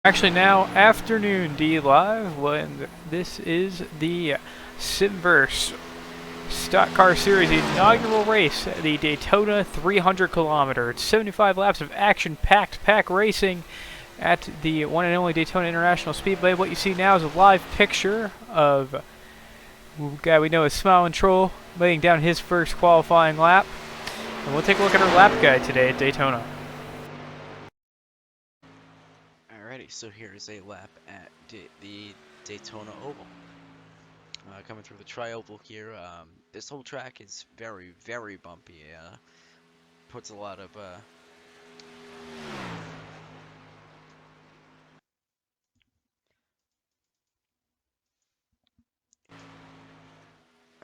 Actually, now afternoon D Live, when this is the Simverse Stock Car Series inaugural race, the Daytona 300 kilometer. It's 75 laps of action-packed pack racing at the one and only Daytona International Speedway. What you see now is a live picture of a guy we know as Smile and Troll laying down his first qualifying lap. And we'll take a look at our lap guide today at Daytona. Alrighty, so here's a lap at the Daytona Oval. Coming through the tri-oval here, this whole track is very, very bumpy. Puts a lot of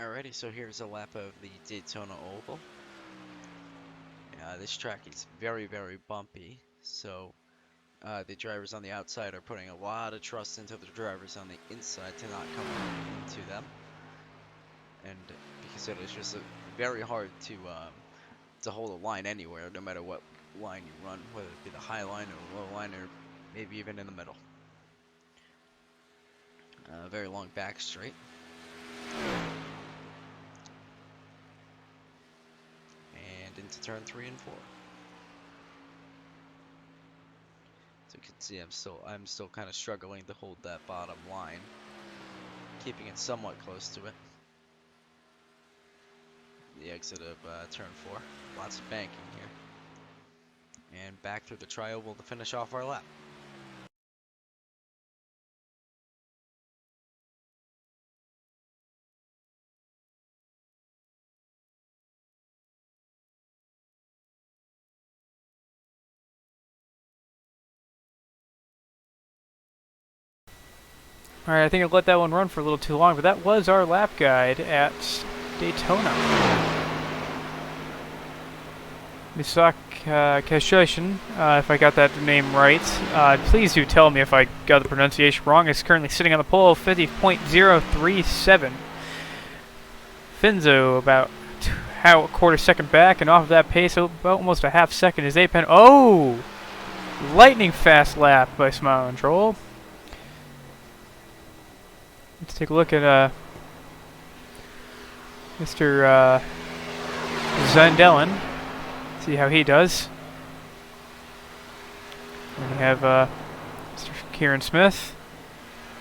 Alrighty, so here's a lap of the Daytona Oval. This track is very, very bumpy, so the drivers on the outside are putting a lot of trust into the drivers on the inside to not come into them. And because it is just very hard to hold a line anywhere, no matter what line you run, whether it be the high line or low line, or maybe even in the middle. Very long back straight. And into turn 3 and 4. So you can see I'm still kind of struggling to hold that bottom line, keeping it somewhat close to it. The exit of turn 4. Lots of banking here. And back through the tri-oval to finish off our lap. Alright, I think I let that one run for a little too long, but that was our lap guide at Daytona. Misak Kashushin, if I got that name right. Please do tell me if I got the pronunciation wrong. Is currently sitting on the pole, 50.037. Finzo about a quarter second back, and off of that pace, about almost a half second is Apen. Oh! Lightning fast lap by Smile and Troll. Let's take a look at Mr. Zundelin. See how he does. And we have Mr. Kieran Smith.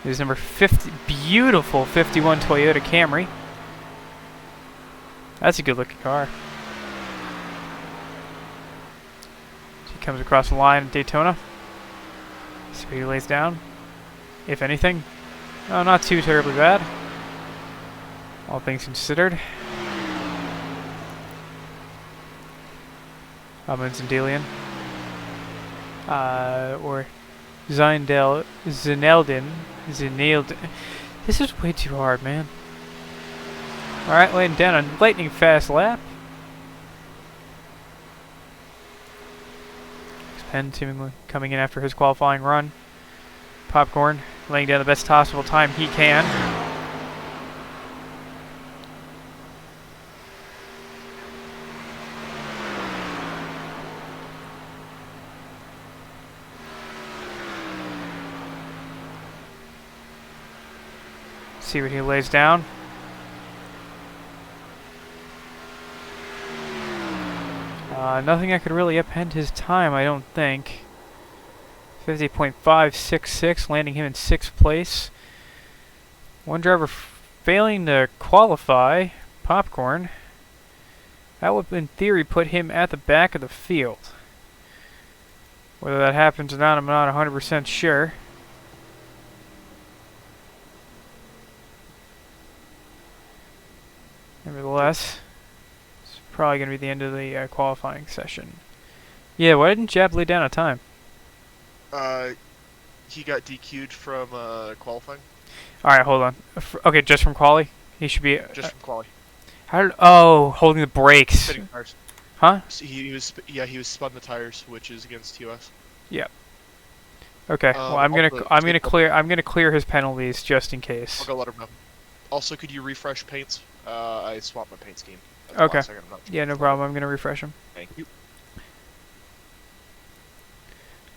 His number 50, beautiful 51 Toyota Camry. That's a good looking car. He comes across the line at Daytona. See what he lays down, if anything. Oh, not too terribly bad, all things considered. Zindeldin. Or Zineldin. This is way too hard, man. Alright, laying down a lightning fast lap. Penn seemingly coming in after his qualifying run. Popcorn laying down the best possible time he can. See what he lays down. Nothing that could really upend his time, I don't think. 50.566, landing him in 6th place. One driver failing to qualify, Popcorn. That would, in theory, put him at the back of the field. Whether that happens or not, I'm not 100% sure. Nevertheless, it's probably going to be the end of the qualifying session. Yeah, why didn't Jab lay down a time? He got DQ'd from qualifying. Alright, hold on. Okay, just from quali? He should be... Just from quali. Holding the brakes. Spinning tires. Huh? So he was spun the tires, which is against TOS. Yep. Okay. Well, I'm gonna clear his penalties just in case. I'll go let him know. Also, could you refresh paints? I swapped my paint scheme. Okay. Yeah, no problem. I'm gonna refresh him. Thank you.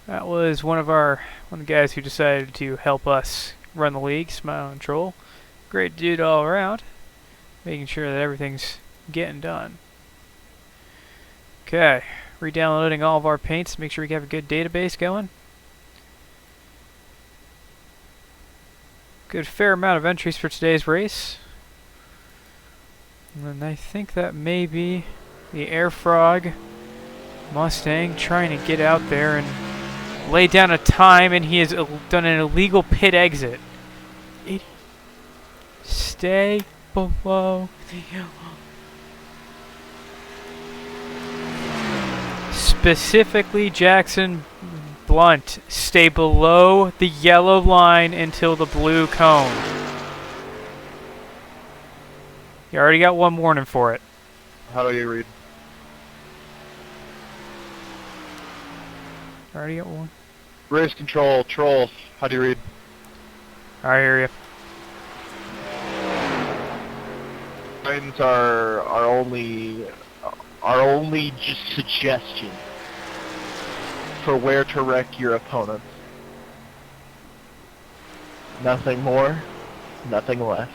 That was one of the guys who decided to help us run the league, Smile and Troll. Great dude all around, making sure that everything's getting done. Okay, re-downloading all of our paints to make sure we have a good database going. Good fair amount of entries for today's race. And I think that may be the Air Frog Mustang trying to get out there and lay down a time, and he has done an illegal pit exit. Stay below the yellow. Specifically, Jackson Blunt, stay below the yellow line until the blue cone. You already got one warning for it. How do you read? Already got one. Race control, Troll. How do you read? I hear you. Signs are only just suggestion for where to wreck your opponents. Nothing more, nothing less.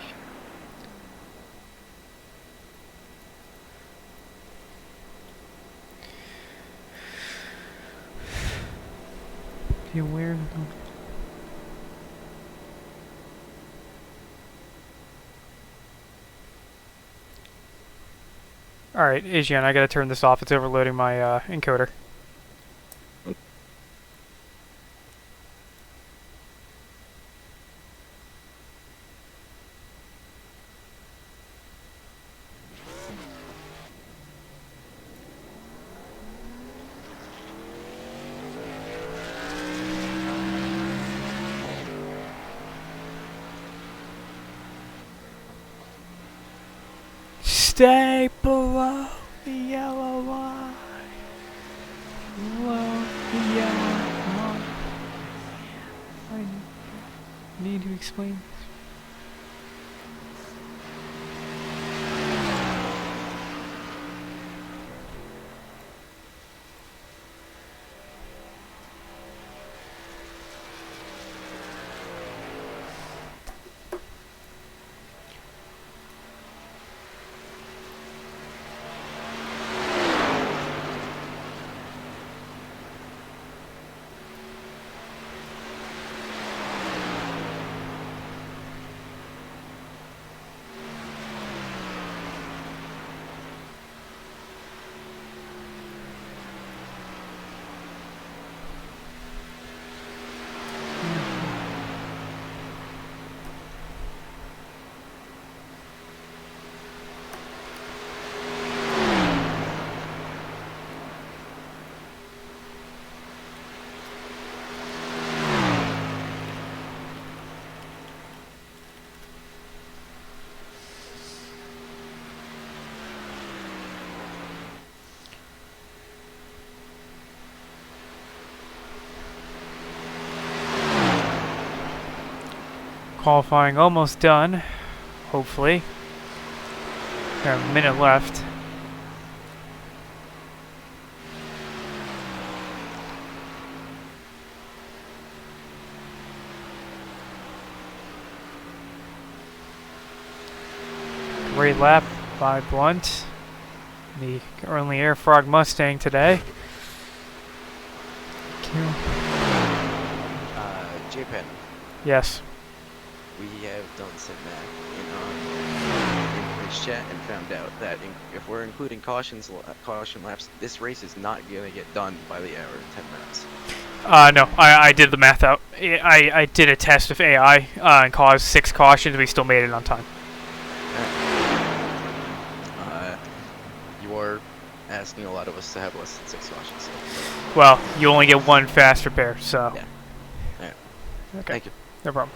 Be aware of them. Alright, Asian, I gotta turn this off. It's overloading my encoder. Stay below the yellow line. Below the yellow line. I need to explain this. Qualifying almost done, hopefully. Got a minute left. Great lap by Blunt, the only Air Frog Mustang today. JPEN. Yes. We have done some math in race chat and found out that if we're including caution laps, this race is not going to get done by the hour and 10 minutes. No, I did the math out. I did a test of AI and caused 6 cautions. We still made it on time. You're asking a lot of us to have less than 6 cautions. So. Well, you only get 1 fast repair, so. Yeah. Alright. Okay. Thank you. No problem.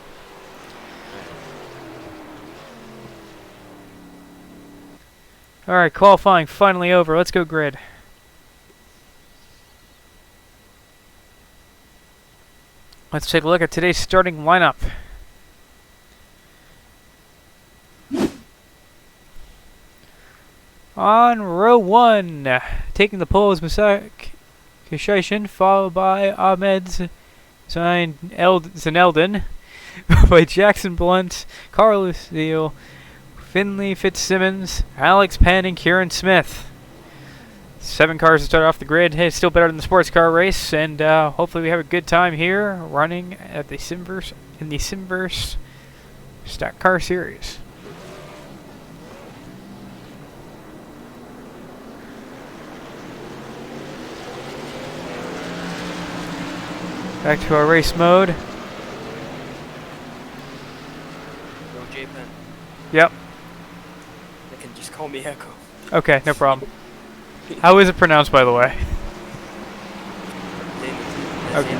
Alright, qualifying finally over. Let's go grid. Let's take a look at today's starting lineup. On row 1, taking the pole is Kishishin, followed by Ahmed Zaneldin, by Jackson Blunt, Carlos Steele, Finley Fitzsimmons, Alex Penn, and Kieran Smith. 7 cars to start off the grid. Hey, it's still better than the sports car race, and hopefully we have a good time here running at the Simverse in the Simverse Stock Car Series. Back to our race mode. Yo, J-Pen. Yep. They can just call me Echo. Okay, no problem. How is it pronounced, by the way? Okay.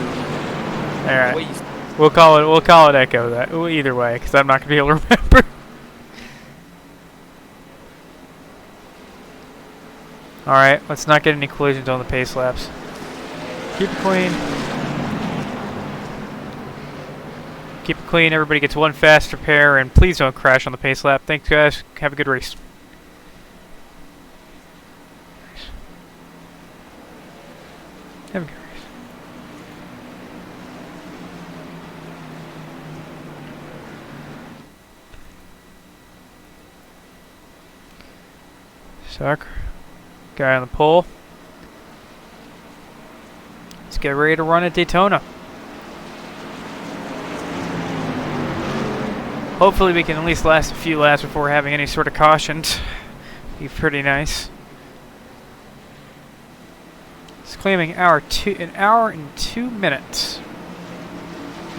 All right. We'll call it Echo. That either way, because I'm not gonna be able to remember. All right, let's not get any collisions on the pace laps. Keep it clean. Keep it clean. Everybody gets one fast repair, and please don't crash on the pace lap. Thanks, guys. Have a good race. Have a good race. Sucker. Guy on the pole. Let's get ready to run at Daytona. Hopefully we can at least last a few laps before having any sort of cautions. Be pretty nice. It's claiming an hour and 2 minutes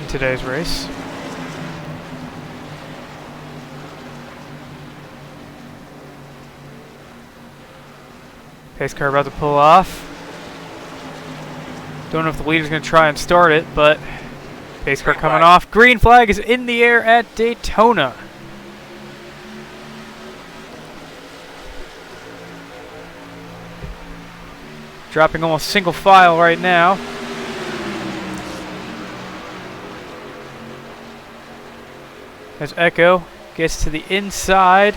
in today's race. Pace car about to pull off. Don't know if the leader's going to try and start it, but pace car coming off. Green flag is in the air at Daytona. Dropping almost single file right now. As Echo gets to the inside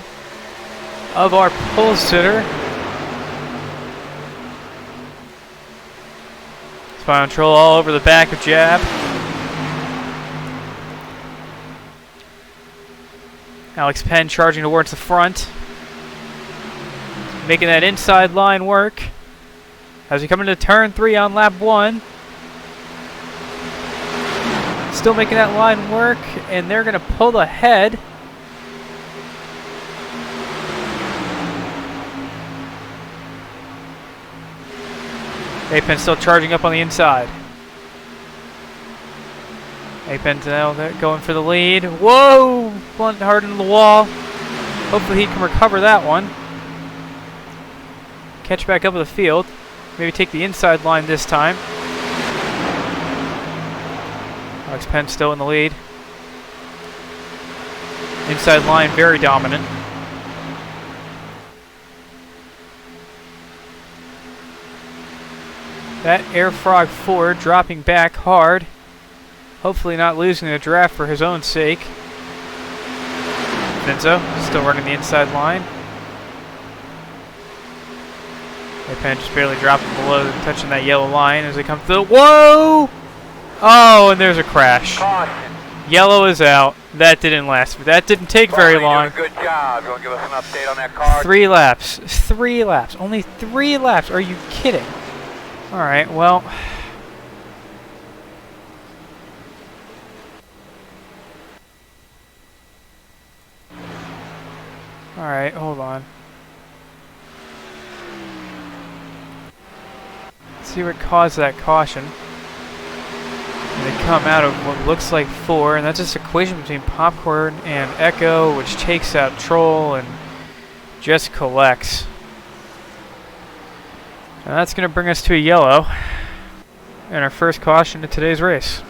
of our pole sitter. Spinal control all over the back of Jab. Alex Penn charging towards the front. Making that inside line work. As we come into turn 3 on lap 1. Still making that line work, and they're going to pull ahead. A-Pen still charging up on the inside. A-Pen's now going for the lead. Whoa! Blunt hard into the wall. Hopefully he can recover that one. Catch back up to the field. Maybe take the inside line this time. Alex Penn still in the lead. Inside line very dominant. That Air Frog 4 dropping back hard. Hopefully not losing the draft for his own sake. Vinzo still running the inside line. A-Pen just barely dropping below, touching that yellow line as they come through. Whoa! Oh, and there's a crash. Caution. Yellow is out. That didn't last. That didn't take very long. You're doing a good job. You want to give us an update on that car? 3 laps. 3 laps. Only 3 laps. Are you kidding? Alright, well. Alright, hold on. Let's see what caused that caution. And they come out of what looks like 4, and that's just equation between Popcorn and Echo, which takes out Troll and just collects. And that's going to bring us to a yellow and our first caution in today's race.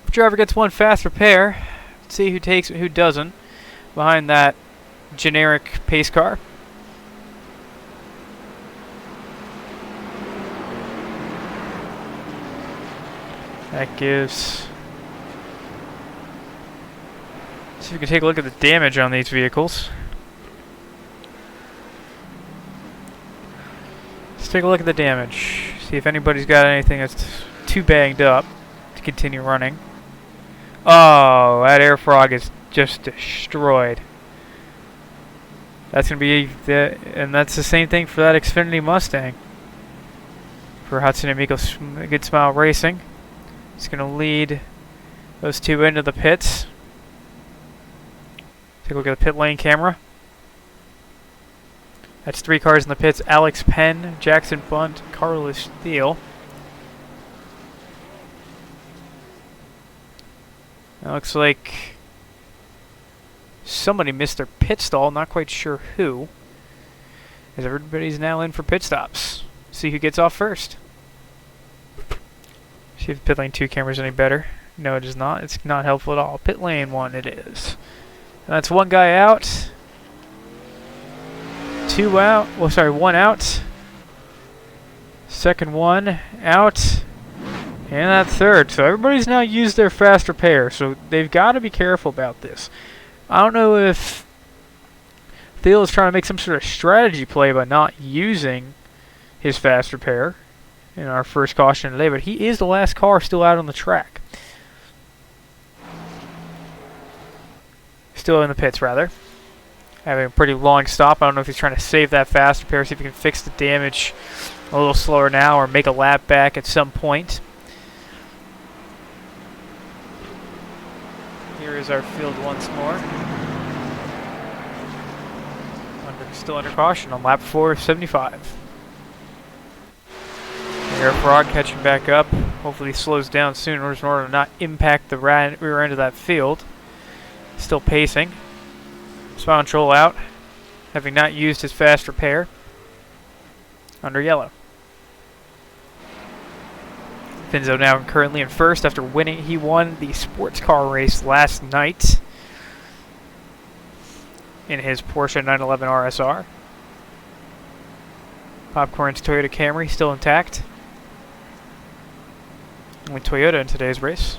If driver gets one fast repair, let's see who takes it, who doesn't, behind that generic pace car. That gives... Let's see if we can take a look at the damage on these vehicles. take a look at the damage. See if anybody's got anything that's too banged up to continue running. Oh, that air frog is just destroyed. That's gonna be and that's the same thing for that Xfinity Mustang. For Hudson and Miko Good Smile Racing, it's gonna lead those two into the pits. Take a look at the pit lane camera. That's 3 cars in the pits: Alex Penn, Jackson Bunt, Carlos Steele. It looks like somebody missed their pit stall, not quite sure who. As everybody's now in for pit stops. See who gets off first. See if pit lane 2 camera's any better. No, it is not. It's not helpful at all. Pit lane 1 it is. And that's 1 guy out. 2 out. Well, sorry, 1 out. Second 1 out. And that third. So everybody's now used their fast repair. So they've got to be careful about this. I don't know if Thiel is trying to make some sort of strategy play by not using his fast repair in our first caution today, but he is the last car still out on the track. Still in the pits, rather. Having a pretty long stop. I don't know if he's trying to save that fast repair, see if he can fix the damage a little slower now or make a lap back at some point. Here is our field once more. Still under caution on lap 475. Air Frog catching back up. Hopefully he slows down soon in order to not impact the rear end of that field. Still pacing. Spot control out, having not used his fast repair. Under yellow. Finzo now currently in first after winning. He won the sports car race last night in his Porsche 911 RSR. Popcorn's Toyota Camry still intact. Only Toyota in today's race.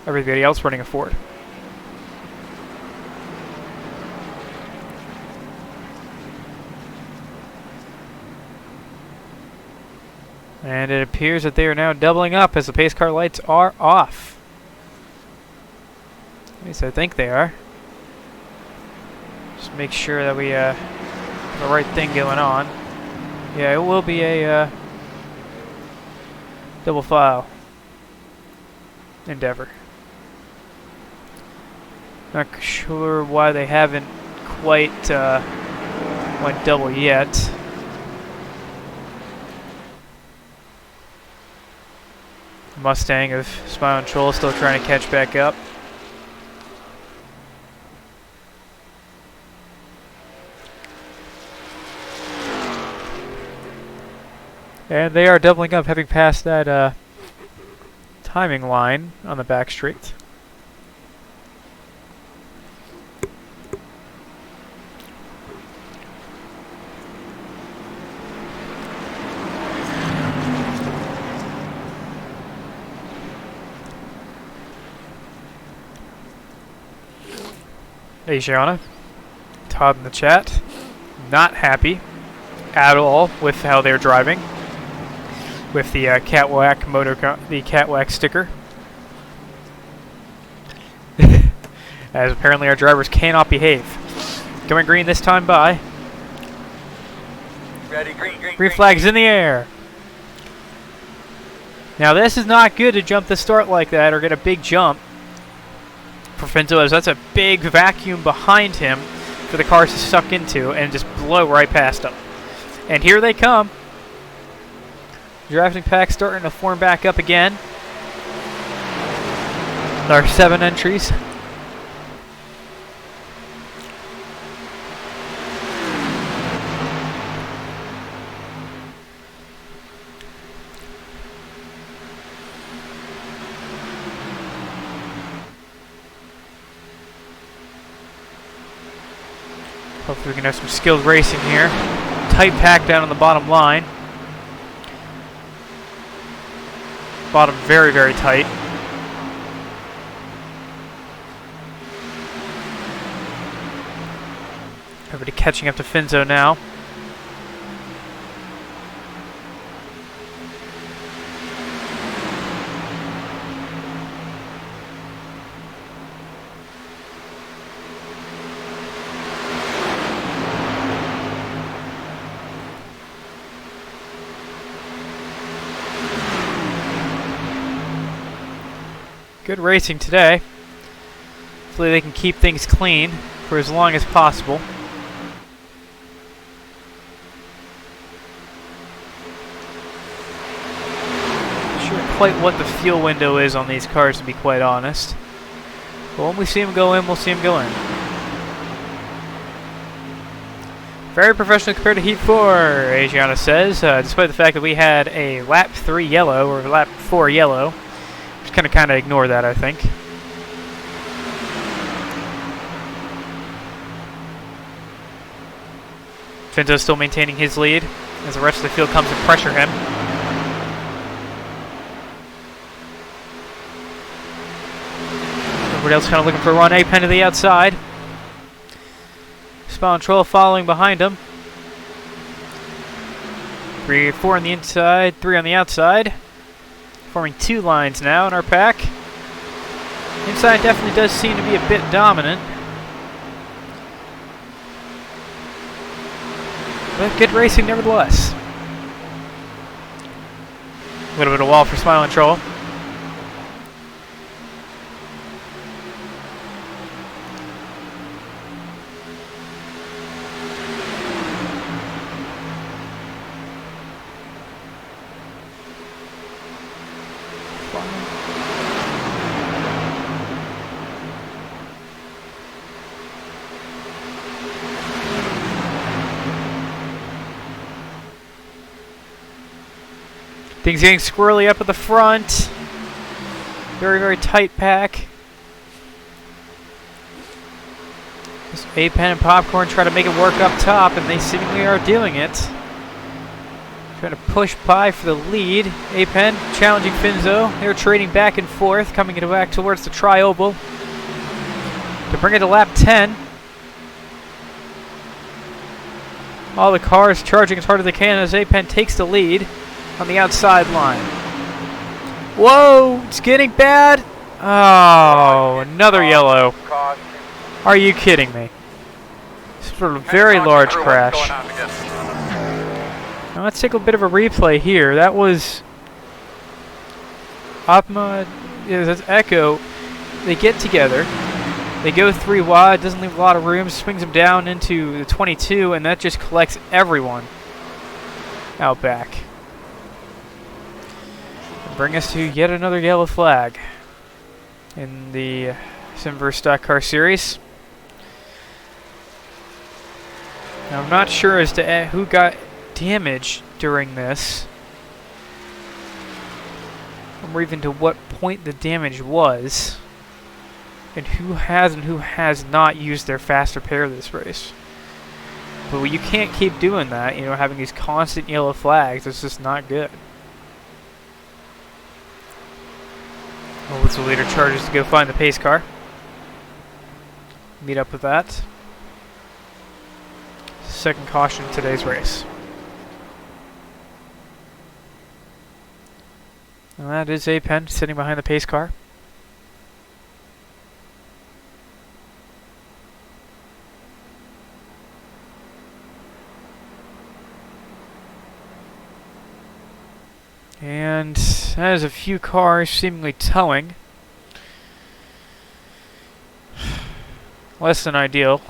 Everybody else running a Ford. And it appears that they are now doubling up as the pace car lights are off. At least I think they are. Just make sure that we have the right thing going on. Yeah, it will be a double file endeavor. Not sure why they haven't quite went double yet. Mustang of Smile and Troll still trying to catch back up. And they are doubling up, having passed that timing line on the back straight. Hey, Shiana. Todd in the chat. Not happy at all with how they're driving. With the Catwhack the Catwhack sticker. As apparently our drivers cannot behave. Going green this time by. Ready, green, green, Green flag's in the air. Now this is not good to jump the start like that or get a big jump for Finzo, as that's a big vacuum behind him for the cars to suck into and just blow right past them. And here they come. Drafting pack starting to form back up again. Our 7 entries. Hopefully we can have some skilled racing here. Tight pack down on the bottom line. Bottom very, very tight. Everybody catching up to Finzo now. Good racing today. Hopefully they can keep things clean for as long as possible. Not sure quite what the fuel window is on these cars, to be quite honest. But when we see them go in, we'll see them go in. Very professional compared to Heat 4, Adriana says, despite the fact that we had a lap 3 yellow, or lap 4 yellow. Just kind of ignore that, I think. Finto's still maintaining his lead as the rest of the field comes to pressure him. Everybody else kind of looking for a run. A-Pen to the outside. Spawn Troll following behind him. 3, 4 on the inside, 3 on the outside. Forming 2 lines now in our pack. Inside definitely does seem to be a bit dominant. But good racing nevertheless. A little bit of wall for Smiling Troll. Things getting squirrely up at the front. Very, very tight pack. Just A-Pen and Popcorn try to make it work up top, and they seemingly are doing it. Trying to push by for the lead. A-Pen challenging Finzo. They're trading back and forth, coming back towards the tri-oval to bring it to lap 10. All the cars charging as hard as they can as A-Pen takes the lead on the outside line. Whoa, it's getting bad. Oh, another yellow. Are you kidding me? This is a very large crash. Now let's take a bit of a replay here. That was Opma, yeah, that's Echo. They get together. They go 3 wide, doesn't leave a lot of room, swings them down into the 22, and that just collects everyone out back. Bring us to yet another yellow flag in the Simverse Stock Car Series. Now, I'm not sure as to who got damaged during this, or even to what point the damage was, and who has not used their fast repair this race. But you can't keep doing that, you know, having these constant yellow flags. It's just not good. The leader charges to go find the pace car. Meet up with that. Second caution in today's race. And that is A-Pen sitting behind the pace car. And that is a few cars seemingly towing. Less than ideal.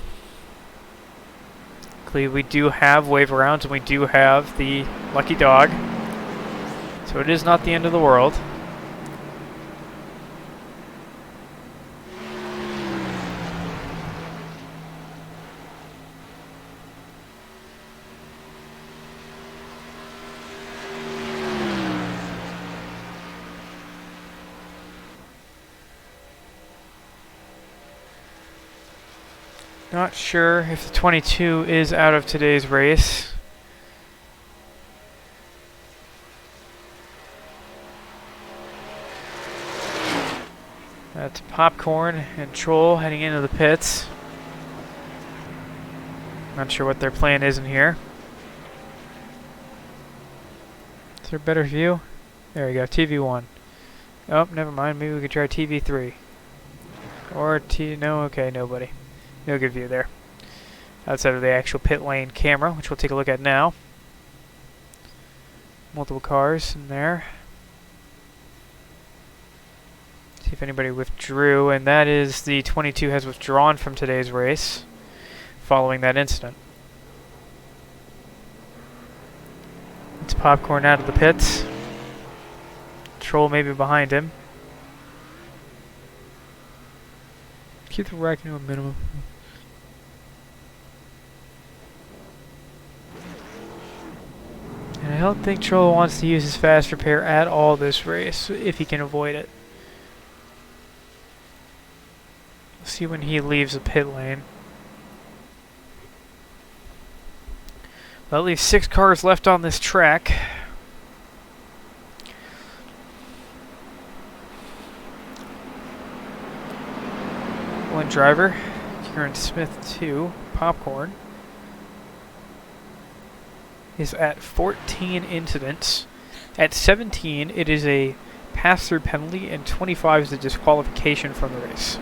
Luckily, we do have wave arounds and we do have the lucky dog. So it is not the end of the world. Not sure if the 22 is out of today's race. That's Popcorn and Troll heading into the pits. Not sure what their plan is in here. Is there a better view? There you go, TV1. Oh, never mind. Maybe we could try TV3. Or no, okay, nobody. No good view there. Outside of the actual pit lane camera, which we'll take a look at now. Multiple cars in there. See if anybody withdrew, and that is the 22 has withdrawn from today's race following that incident. It's Popcorn out of the pits. Troll maybe behind him. Keep the wreck to a minimum. And I don't think Troll wants to use his fast repair at all this race, if he can avoid it. We'll see when he leaves the pit lane. That leaves 6 cars left on this track. One driver, Kieran Smith 2, Popcorn, is at 14 incidents. At 17, it is a pass-through penalty, and 25 is a disqualification from the race.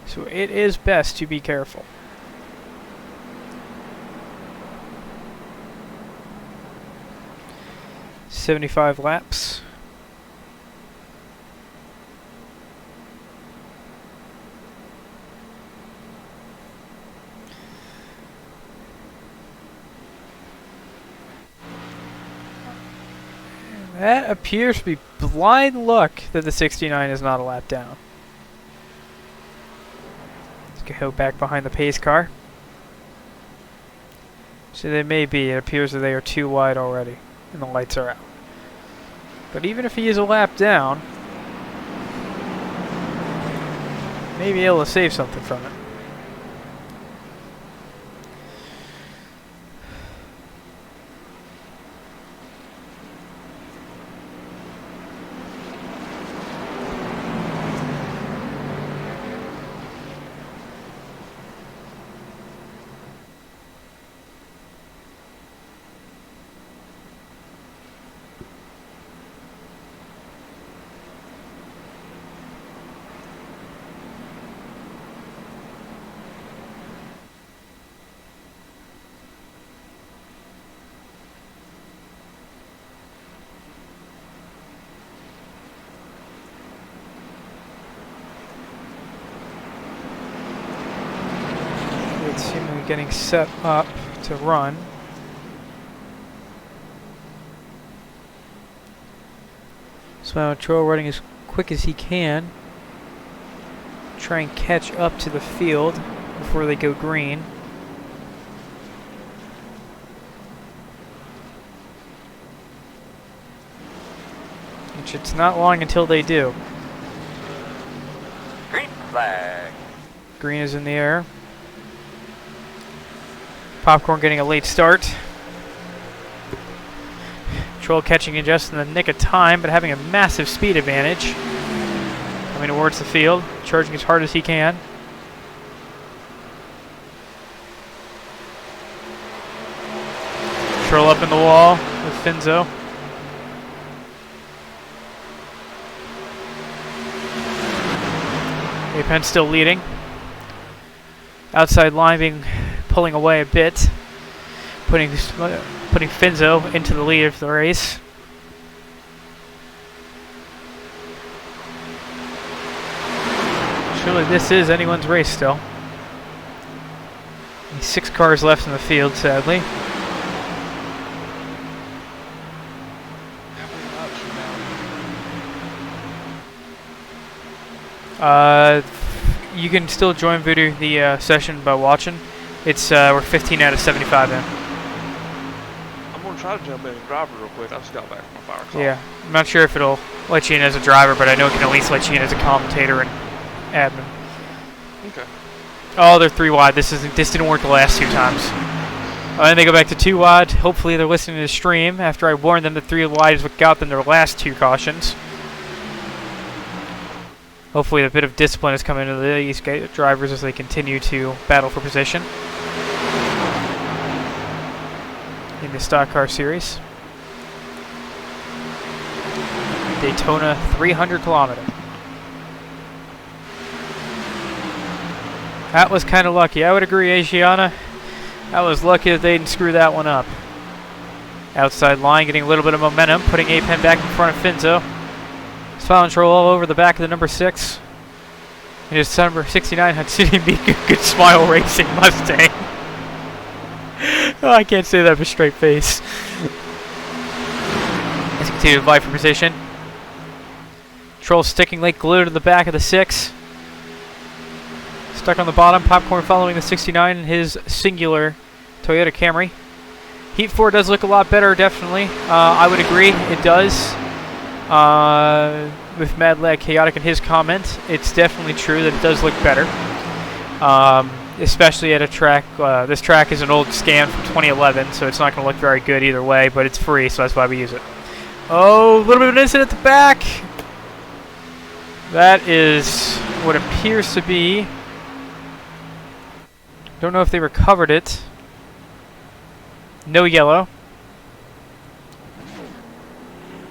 So it is best to be careful. "75 laps. That appears to be blind luck that the 69 is not a lap down. Let's go back behind the pace car. So they may be. It appears that they are too wide already, and the lights are out. But even if he is a lap down, may be able to save something from it. Seemingly getting set up to run. So now Troll running as quick as he can. Try and catch up to the field before they go green. Which it's not long until they do. Green flag. Green is in the air. Popcorn getting a late start. Troll catching it just in the nick of time, but having a massive speed advantage. Coming towards the field, charging as hard as he can. Troll up in the wall with Finzo. Apen still leading. Outside line pulling away a bit, putting Finzo into the lead of the race. Surely this is anyone's race still. Only 6 cars left in the field, sadly. You can still join Voodoo the session by watching. It's we're 15 out of 75 in. I'm gonna try to jump in and drive it real quick. I just got back from my fire call. Yeah, I'm not sure if it'll let you in as a driver, but I know it can at least let you in as a commentator and admin. Okay. Oh, they're 3 wide. This didn't work the last 2 times. And they go back to 2 wide. Hopefully they're listening to the stream after I warned them that 3 wide is what got them their last 2 cautions. Hopefully a bit of discipline has come into these drivers as they continue to battle for position in the stock car series. Daytona 300 kilometer. That was kind of lucky. I would agree, Asiana. That was lucky that they didn't screw that one up. Outside line, getting a little bit of momentum, putting A-Pen back in front of Finzo. Spinal control all over the back of the number 6. And his number 69 Hatsune Miku Good Smile Racing Mustang. Oh, I can't say that with a straight face. Let's continue to vie for position. Troll sticking like glue to the back of the 6. Stuck on the bottom. Popcorn following the 69 in his singular Toyota Camry. Heat 4 does look a lot better, definitely. I would agree, it does. With Mad Lad Chaotic and his comment, it's definitely true that it does look better. Especially at a track. This track is an old scan from 2011, so it's not going to look very good either way, but it's free, so that's why we use it. Oh, a little bit of an incident at the back. That is what appears to be. Don't know if they recovered it. No yellow.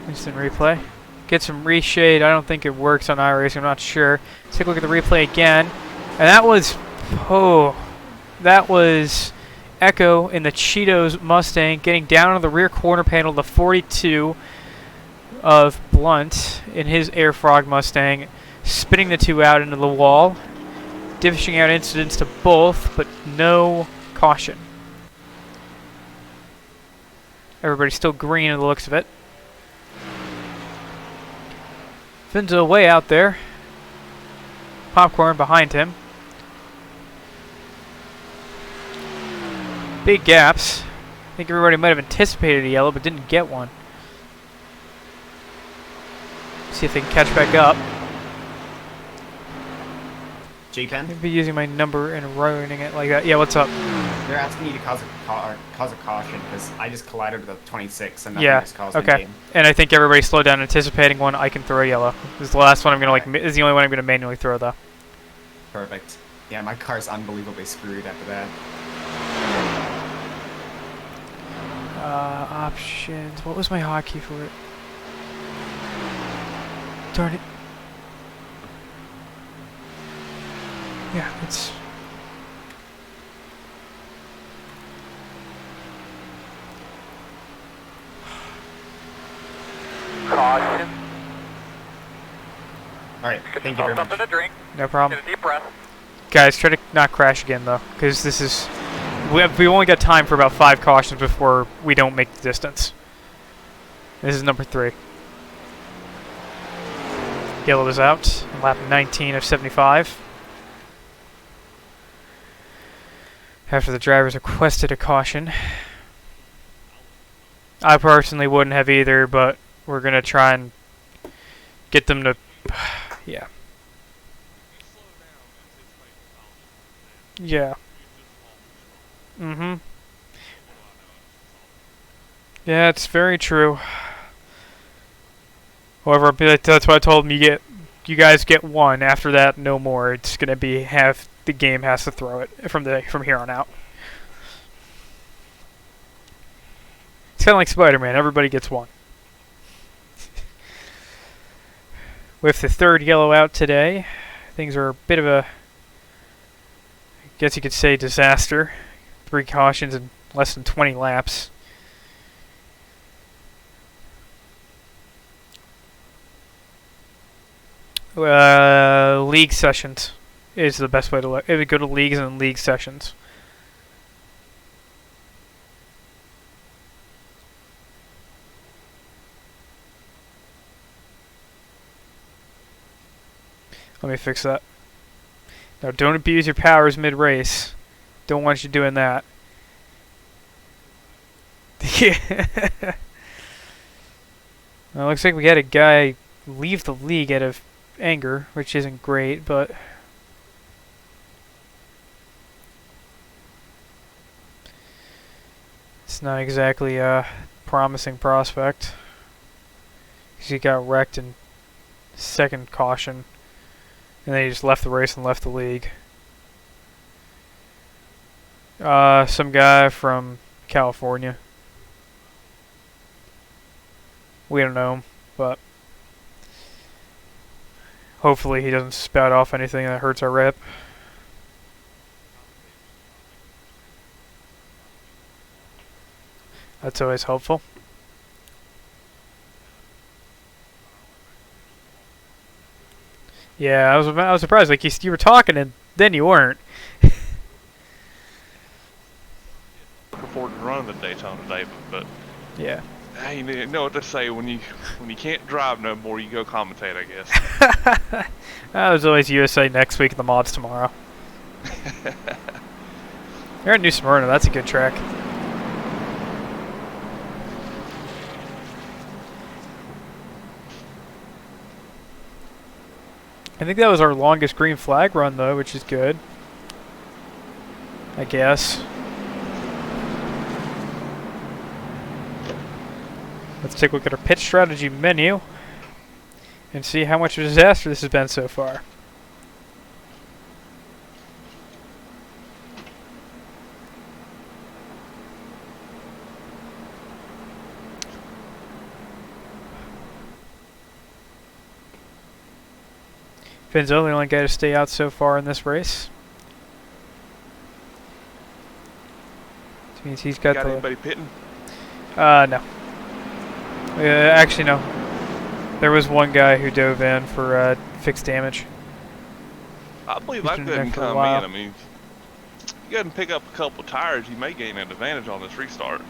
Instant replay. Get some reshade. I don't think it works on iRacing. I'm not sure. Let's take a look at the replay again. And that was... Oh. That was Echo in the Cheetos Mustang getting down on the rear corner panel, the 42 of Blunt in his Air Frog Mustang, spinning the two out into the wall, dishing out incidents to both, but no caution. Everybody's still green in the looks of it. Finzo way out there. Popcorn behind him. Big gaps. I think everybody might have anticipated a yellow, but didn't get one. See if they can catch back up. J-Pen? I'd be using my number and running it like that. Yeah, what's up? They're asking you to cause a caution because I just collided with a 26 and nothing Yeah, was caused okay. in-game. And I think everybody slowed down anticipating one. I can throw a yellow. This is the last one I'm going to this is the only one I'm going to manually throw though. Perfect. Yeah, my car's unbelievably screwed after that. Options. What was my hotkey for it? Darn it. Yeah, it's... Caution. Alright, Get thank you very yourself much. something to drink. No problem. Get a deep breath. Guys, try to not crash again though, because this is... We only got time for about 5 cautions before we don't make the distance. This is number 3. Yellow is out. Lap 19 of 75. After the drivers requested a caution. I personally wouldn't have either, but we're going to try and get them to... Yeah. Yeah. Mm-hmm. Yeah, it's very true. However, that's why I told them you guys get 1. After that, no more. It's gonna be the game has to throw it from here on out. It's kind of like Spider-Man. Everybody gets 1. With the 3rd yellow out today, things are a bit of a, I guess you could say, disaster. 3 cautions in less than 20 laps. League sessions is the best way to look. It would go to leagues and league sessions. Let me fix that. Now, don't abuse your powers mid-race. Don't want you doing that. Well, looks like we had a guy leave the league out of anger, which isn't great, but it's not exactly a promising prospect. Because he got wrecked in 2nd caution, and then he just left the race and left the league. Some guy from California. We don't know him, but hopefully he doesn't spout off anything that hurts our rep. That's always helpful. Yeah, I was surprised. Like you were talking and then you weren't. Looking forward to running the Daytona today, but Yeah. hey, you know what they say when you can't drive no more, you go commentate, I guess. There's always USA next week and the mods tomorrow. You're at New Smyrna. That's a good track. I think that was our longest green flag run, though, which is good. I guess. Let's take a look at our pitch strategy menu and see how much of a disaster this has been so far. Finn's the only guy to stay out so far in this race. Which means he's got the... anybody pitting? No. Actually, no. There was one guy who dove in for fixed damage. I believe He's I been couldn't there for a come while. in. I mean, if you go ahead and pick up a couple tires, you may gain an advantage on this restart.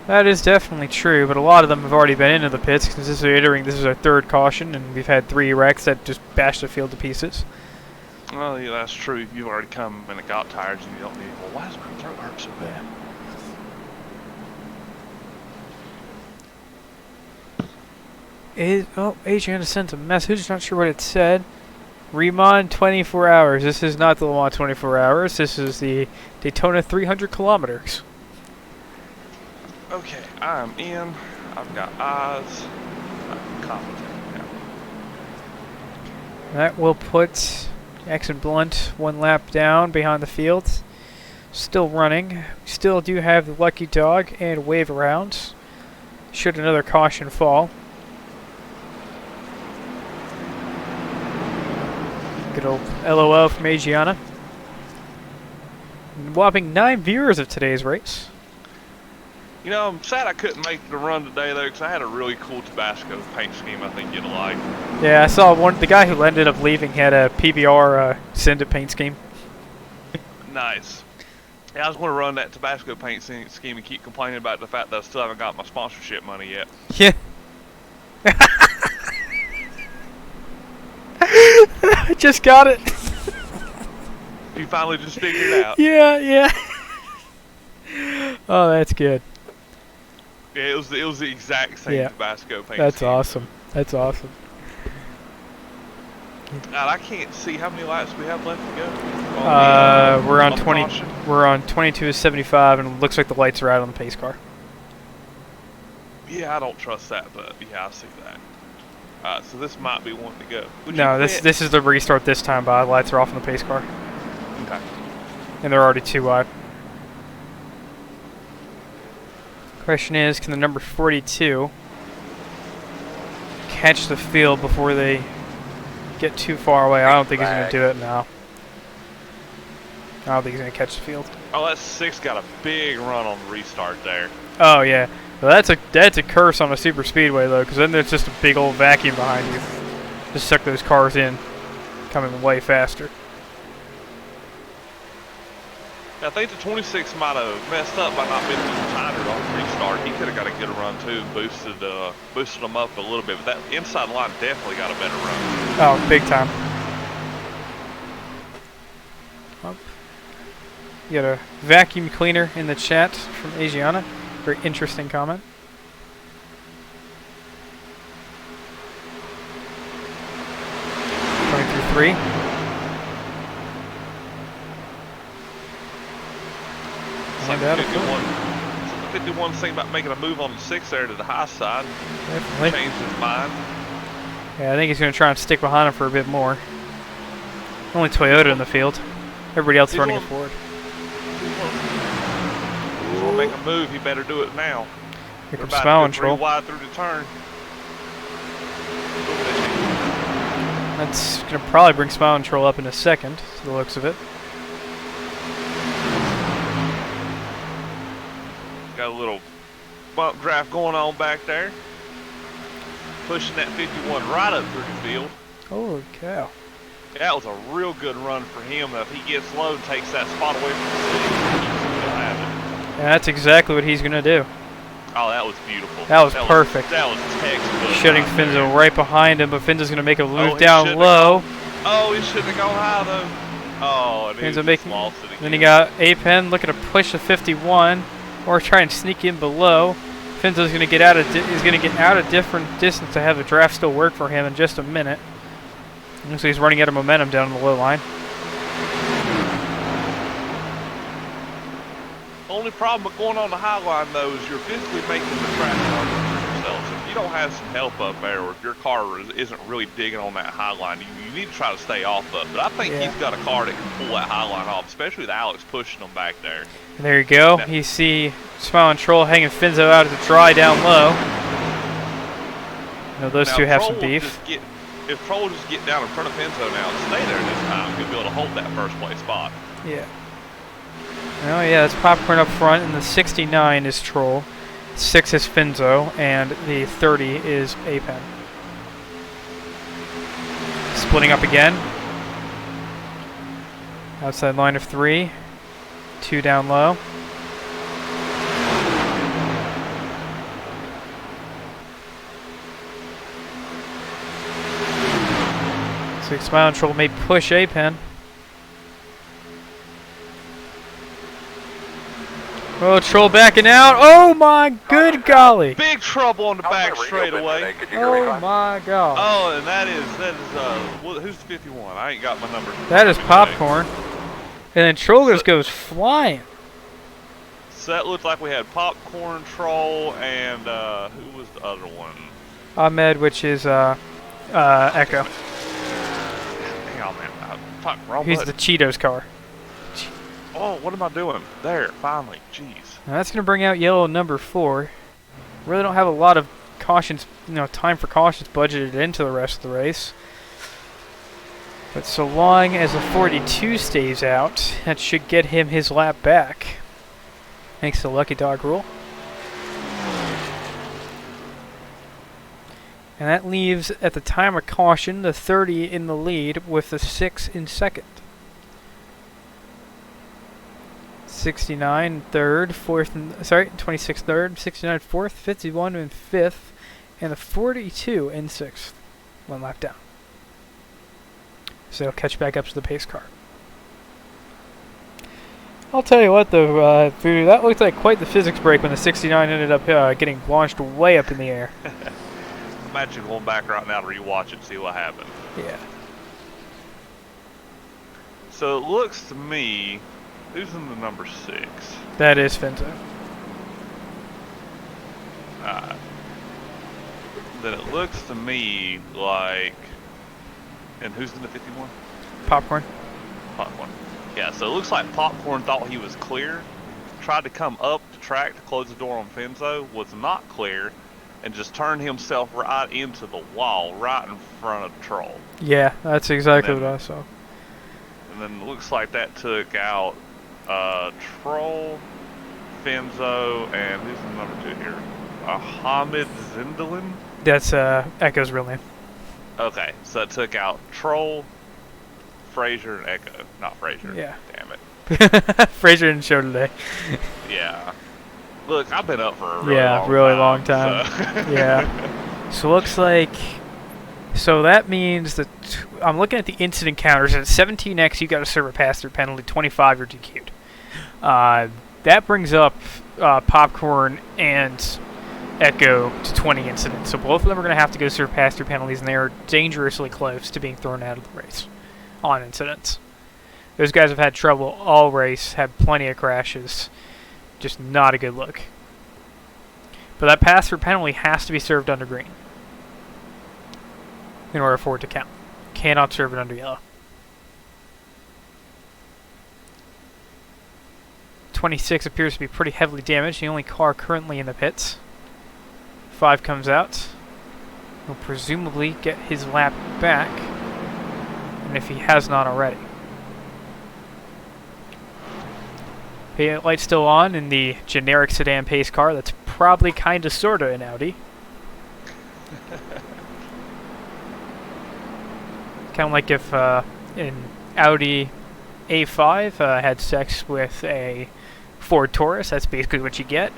That is definitely true, but a lot of them have already been into the pits because this is our third caution, and we've had 3 wrecks that just bashed the field to pieces. Well, yeah, that's true. If you've already come and got tires, you don't need. Well, why does my throat hurt so bad? Adriana sent a message. Not sure what it said. Remon 24 hours. This is not the Le Mans 24 hours. This is the Daytona 300 kilometers. Okay, I'm in. I've got eyes. I'm confident now. That will put Jackson Blunt 1 lap down behind the field. Still running. We still do have the Lucky Dog and Wave around. Should another caution fall. Good old LOL from Adriana. Whopping 9 viewers of today's race. You know, I'm sad I couldn't make the run today, though, because I had a really cool Tabasco paint scheme I think you'd like. Yeah, I saw the guy who ended up leaving had a PBR Send-It paint scheme. Nice. Yeah, I was going to run that Tabasco paint scheme and keep complaining about the fact that I still haven't got my sponsorship money yet. Yeah. I just got it. You finally just figured it out. Yeah. Oh, that's good. Yeah, it was the exact same Tabasco paint That's scheme. awesome. That's awesome. God, I can't see how many laps we have left to go. We're on the 20. caution. We're on 22:75, and it looks like the lights are out on the pace car. Yeah, I don't trust that, but yeah, I see that. So this might be one to go. Would you No, quit? this is the restart this time. By the lights are off on the pace car, Okay. and they're already 2 wide. Question is, can the number 42 catch the field before they get too far away? I don't think he's going to do it now. I don't think he's going to catch the field. Oh, that 6 got a big run on the restart there. Oh yeah, well, that's a curse on a super speedway though, because then there's just a big old vacuum behind you. Just suck those cars in, coming way faster. I think the 26 might have messed up by not being tighter on the restart. He could have got a good run too and boosted them up a little bit. But that inside line definitely got a better run. Oh, big time. Up. You got a vacuum cleaner in the chat from Asiana. Very interesting comment. Coming through 3. Like And out the of 51 thing about making a move on the 6 there to the high side. Definitely. Changed his mind. Yeah, I think he's going to try and stick behind him for a bit more. Only Toyota in the field. Everybody else running it forward. If he's gonna make a move, he better do it now. Here comes They're Smile about to go Control. 3 wide through the turn. That's going to probably bring Smile Control up in a second, to the looks of it. Got a little bump draft going on back there. Pushing that 51 right up through the field. Holy cow. That was a real good run for him. If he gets low and takes that spot away from the city, he's going to have it. And that's exactly what he's going to do. Oh, that was beautiful. That was perfect. That was textbook. Shutting right Finzo there. right behind him, but Finzo's going to make a move he down shouldn't low. Oh, he shouldn't have gone high, though. Oh, and he Finzo just making. lost it again. Then you got A-Pen looking to push the 51, or try and sneak in below. Finzo's going to get out of different distance to have the draft still work for him in just a minute. Looks like he's running out of momentum down the low line. Only problem with going on the high line, though, is you're physically making the track harder for yourself. So if you don't have some help up there, or if your car isn't really digging on that high line, you need to try to stay off of it. But I think he's got a car that can pull that high line off, especially with Alex pushing him back there. There you go. You see Smiling Troll hanging Finzo out at the dry down low. You know, those two have some beef. If Troll will just get down in front of Finzo now and stay there this time, he'll be able to hold that first place spot. Yeah. Oh yeah, it's Popcorn up front, and the 69 is Troll, 6 is Finzo, and the 30 is A-Pen. Splitting up again. Outside line of 3, 2 down low. So Smile and Troll may push A-Pen. Oh, Troll backing out. Oh my good golly. Big trouble on the back straightaway. Oh my god. Oh, and that is who's the 51? I ain't got my number. That is Popcorn. And then Troll just goes flying. So that looked like we had Popcorn, Troll, and who was the other one? Ahmed, which is Echo. Hang on, man. Fuck, wrong He's button. the Cheetos car. Oh, what am I doing? There, finally. Jeez. Now that's going to bring out yellow number 4. Really don't have a lot of cautions, time for cautions budgeted into the rest of the race. But so long as the 42 stays out, that should get him his lap back. Thanks to Lucky Dog rule. And that leaves, at the time of caution, the 30 in the lead with the 6 in second. 69 third, 26 third, 69 fourth, 51 in fifth, and the 42 in sixth. 1 lap down. So they'll catch back up to the pace car. I'll tell you what though, Voodoo, that looked like quite the physics break when the 69 ended up getting launched way up in the air. Imagine going back right now to rewatch it and see what happened. Yeah. So it looks to me, who's in the number 6? That is Finzo. Then it looks to me like, and who's in the 51? Popcorn. Popcorn. Yeah, so it looks like Popcorn thought he was clear, tried to come up the track to close the door on Finzo, was not clear, and just turned himself right into the wall, right in front of Troll. Yeah, that's exactly what I saw. And then it looks like that took out Troll, Finzo, and who's the number 2 here? Hamid Zindelin? That's Echo's real name. Okay, so it took out Troll, Frazier, and Echo. Not Frazier. Yeah. Damn it. Frazier didn't show today. Yeah. Look, I've been up for a really long time. So. Yeah. So looks like. So that means that I'm looking at the incident counters. At 17x, you got to serve a pass-through penalty. 25, you're DQ'd. That brings up Popcorn and Echo to 20 incidents. So both of them are going to have to go serve pass-through penalties, and they are dangerously close to being thrown out of the race on incidents. Those guys have had trouble all race, had plenty of crashes. Just not a good look. But that pass-through penalty has to be served under green in order for it to count. Cannot serve it under yellow. 26 appears to be pretty heavily damaged, the only car currently in the pits. 5 comes out. He'll presumably get his lap back, and if he has not already. Light's still on in the generic sedan pace car. That's probably kinda sorta an Audi. Kind of like if an Audi A5 had sex with a Ford Taurus. That's basically what you get.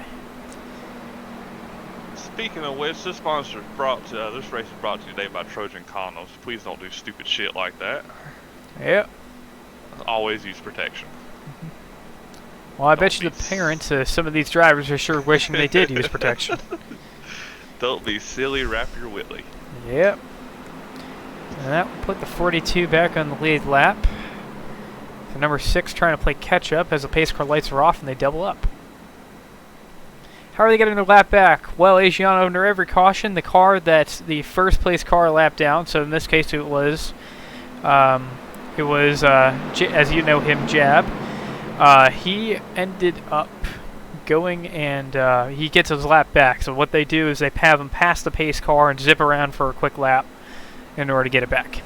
Speaking of which, this race is brought to you today by Trojan Condoms. Please don't do stupid shit like that. Yep. Always use protection. Well, I bet you the parents of some of these drivers are sure wishing they did use protection. Don't be silly, wrap your willy. Yep. And that will put the 42 back on the lead lap. The number 6 trying to play catch up as the pace car lights are off and they double up. How are they getting their lap back? Well, Asiano, under every caution, the car that's the first place car lap down, so in this case it was as you know him, Jab. He ended up going and he gets his lap back. So what they do is they have him pass the pace car and zip around for a quick lap in order to get it back.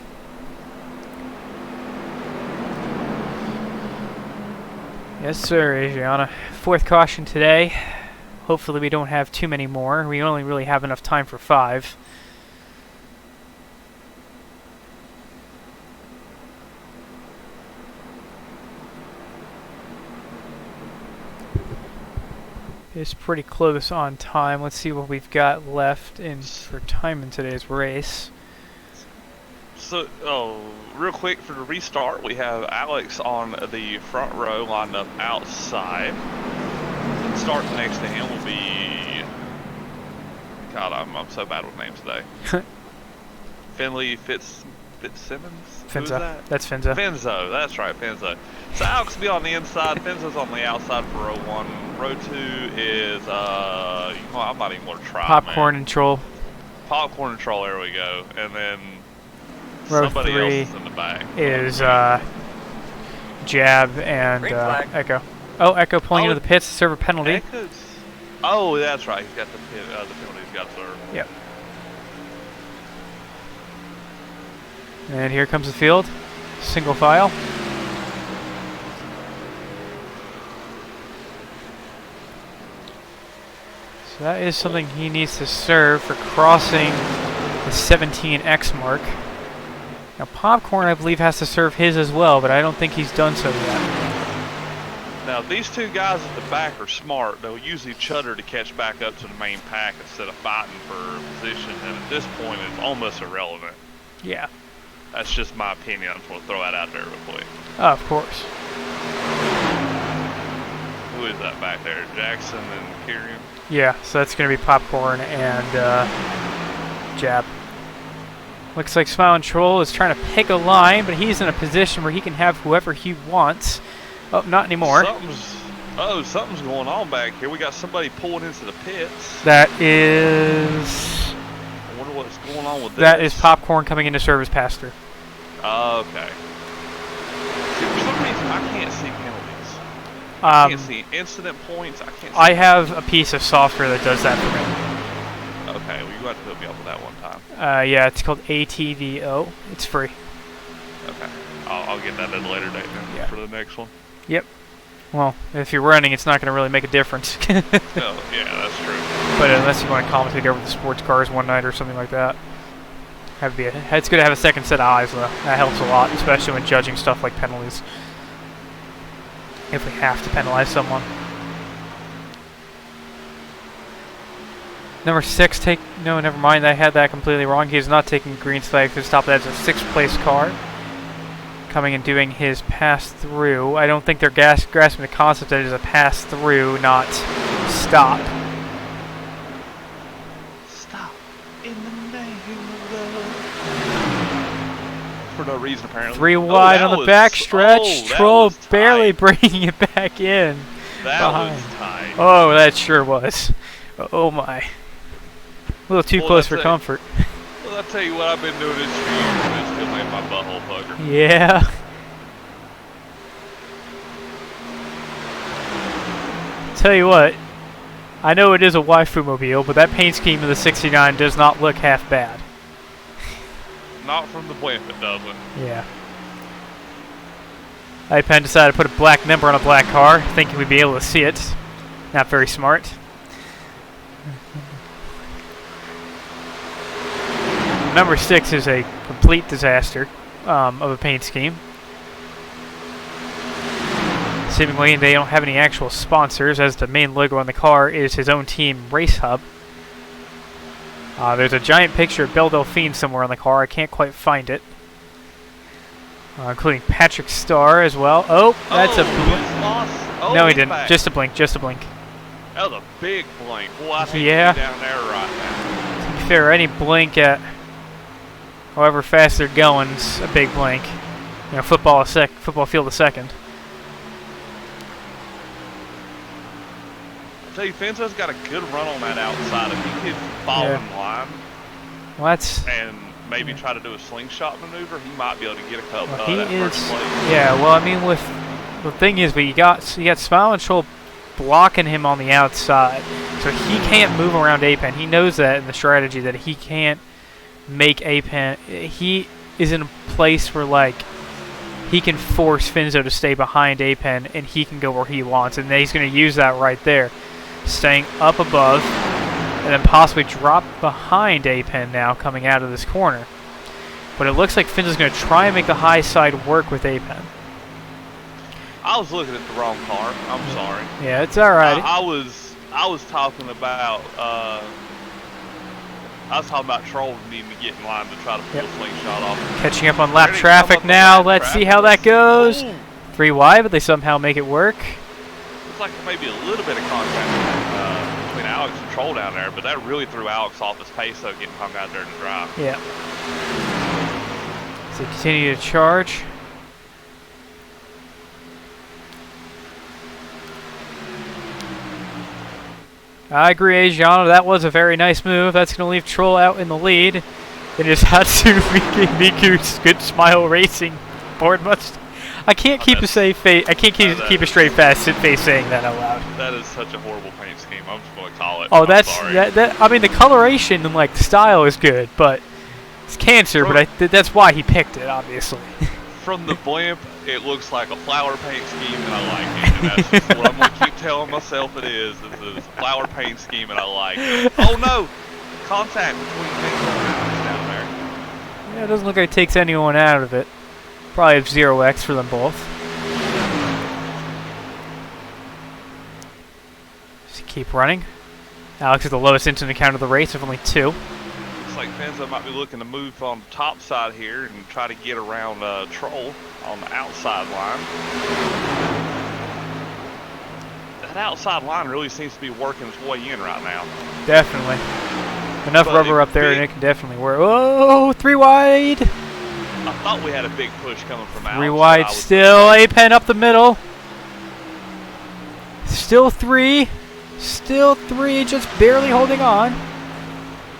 Yes, sir, Asiana. 4th caution today. Hopefully we don't have too many more. We only really have enough time for 5. It's pretty close on time. Let's see what we've got left for time in today's race. So, real quick for the restart, we have Alex on the front row lined up outside. Starting next to him will be... God, I'm so bad with names today. Finley Fitzsimmons? Who is Finza. that? That's Finza. Finzo, that's right, Finzo. So Alex will be on the inside, Finzo's on the outside for row 1. Row 2 is, I'm not even going to try, Popcorn and Troll. Popcorn and Troll, there we go. And then Row somebody 3 else is in the back. is Jab and Echo. Oh, Echo pulling into the pits to serve a penalty. Oh, that's right. He's got the penalty he's got to serve. Yep. And here comes the field. Single file. So that is something he needs to serve for crossing the 17X mark. Now Popcorn, I believe, has to serve his as well, but I don't think he's done so yet. Now, these two guys at the back are smart. They'll use each other to catch back up to the main pack instead of fighting for position, and at this point, it's almost irrelevant. Yeah. That's just my opinion. I just want to throw that out there real quick. Oh, of course. Who is that back there? Jackson and Kieran? Yeah, so that's going to be Popcorn and Jab. Looks like Smiling Troll is trying to pick a line, but he's in a position where he can have whoever he wants. Oh, not anymore. Something's going on back here. We got somebody pulling into the pits. That is... I wonder what's going on with this. That is Popcorn coming into service pass through. Okay. See, for some reason, I can't see penalties. I can't see incident points. I can't see I have a piece of software that does that for me. Okay, well, you have to hook me up with that one time. Yeah, it's called ATVO. It's free. Okay. I'll get that at a later date then for the next one. Yep. Well, if you're running, it's not going to really make a difference. No, yeah, that's true. But unless you want to commentate over the sports cars one night or something like that. It's good to have a second set of eyes, though. That helps a lot, especially when judging stuff like penalties. If we have to penalize someone. Number 6, no, never mind. I had that completely wrong. He is not taking green flag to the top. That's a 6th place car. Coming and doing his pass-through. I don't think they're grasping the concept that it is a pass-through, not stop. Stop in the name of love. For no reason, apparently. 3 wide on the back stretch. Troll barely bringing it back in. That was tight. Oh, that sure was. Oh my. A little too close for comfort. Well, I'll tell you what, I've been doing this for years, and it still made my butthole pucker. Yeah. Tell you what, I know it is a waifu mobile, but that paint scheme of the 69 does not look half bad. Not from the blimp, it doesn't. Yeah. iPen decided to put a black number on a black car, thinking we'd be able to see it. Not very smart. Number 6 is a complete disaster. of a paint scheme. Seemingly, they don't have any actual sponsors, as the main logo on the car is his own team, Race Hub. There's a giant picture of Belle Delphine somewhere on the car. I can't quite find it. Including Patrick Starr as well. Oh, that's a blink. No, he didn't. Back. Just a blink. Just a blink. That was a big blink. Boy, I think Yeah. down there right now. To be fair, any blink at however fast they're going is a big blink. You know, football field a second. I tell you, Fenzo's got a good run on that outside. If he could fall in line Well, that's and maybe try to do a slingshot maneuver, he might be able to get a couple. well, he that is. first place. Yeah. Well, I mean, with the thing is, but you got Smile and Troll blocking him on the outside, so he can't move around A-Pen. He knows that in the strategy that he can't make A-Pen. He is in a place where like he can force Finzo to stay behind A-Pen, and he can go where he wants, and he's going to use that right there, staying up above, and then possibly drop behind A-Pen now coming out of this corner. But it looks like Finzo's going to try and make the high side work with A-Pen. I was looking at the wrong car. I'm sorry. Yeah, it's all right. I was talking about Troll needing to get in line to try to pull a slingshot off. Catching up on lap Ready to traffic come up now. on lap Let's see traffic. how that goes. Ooh. 3 wide, but they somehow make it work. Looks like there may be a little bit of contact between Alex and Troll down there, but that really threw Alex off his pace, though, getting hung out there in the drive. Yeah. So continue to charge. I agree, Asiano. That was a very nice move. That's going to leave Troll out in the lead. It is Hatsu Miku's Good Smile Racing board must. I can't keep a safe face. I can't keep a straight face saying that out loud. That is such a horrible paint scheme. I'm just going to call it. Oh, I'm that's sorry. that. I mean, the coloration and like the style is good, but it's cancer. But that's why he picked it, obviously. From the blimp, it looks like a flower paint scheme, and I like it. And that's just what I'm going to keep telling myself it is. This is a flower paint scheme, and I like it. Oh no! Contact between Finzo and Alex down there. Yeah, it doesn't look like it takes anyone out of it. Probably have 0x for them both. Just keep running. Alex is the lowest incident count of the race with only 2. Looks like Finzo might be looking to move on the top side here and try to get around Troll on the outside line. That outside line really seems to be working its way in right now. Definitely. Enough But rubber up there and it can definitely work. Oh, 3 wide. I thought we had a big push coming from Alex. 3 wide still. A-Pen up the middle. Still 3. Still 3. Just barely holding on.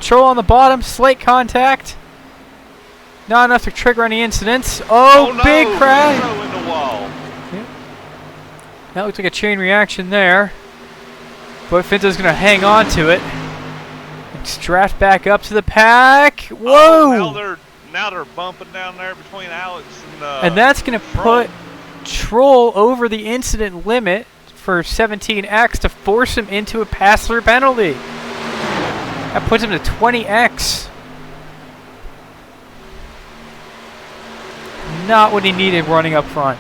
Troll on the bottom. Slate contact. Not enough to trigger any incidents. Oh, no, big crash. Finzo in the wall. Yep. That looks like a chain reaction there. But Finzo's going to hang on to it. Draft back up to the pack. Whoa! Oh, now they're bumping down there between Alex and that's going to put Troll over the incident limit for 17x to force him into a pass-through penalty. That puts him to 20x. Not what he needed running up front.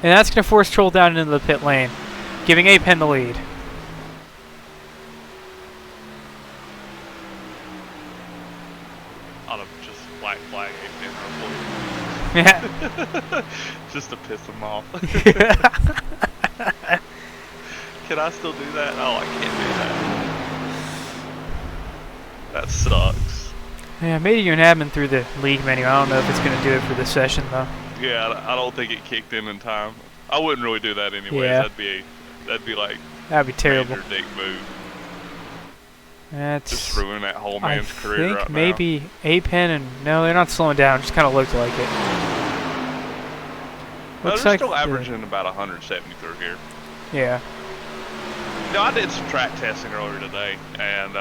And that's going to force Troll down into the pit lane, giving A-Pen the lead. Ought to just black flag A-Pen Yeah. just to piss him off. Can I still do that? Oh, I can't do that. That sucks. Yeah, maybe you're an admin through the league menu. I don't know if it's going to do it for this session, though. Yeah, I don't think it kicked in time. I wouldn't really do that anyways. Yeah. That'd be like That'd be terrible. major dick move. That's Just ruin that whole I man's career think right now. maybe A-Pen and no, they're not slowing down. Just kind of looked like it. No, Looks they're like still averaging about 170 through here. Yeah. You know, I did some track testing earlier today, and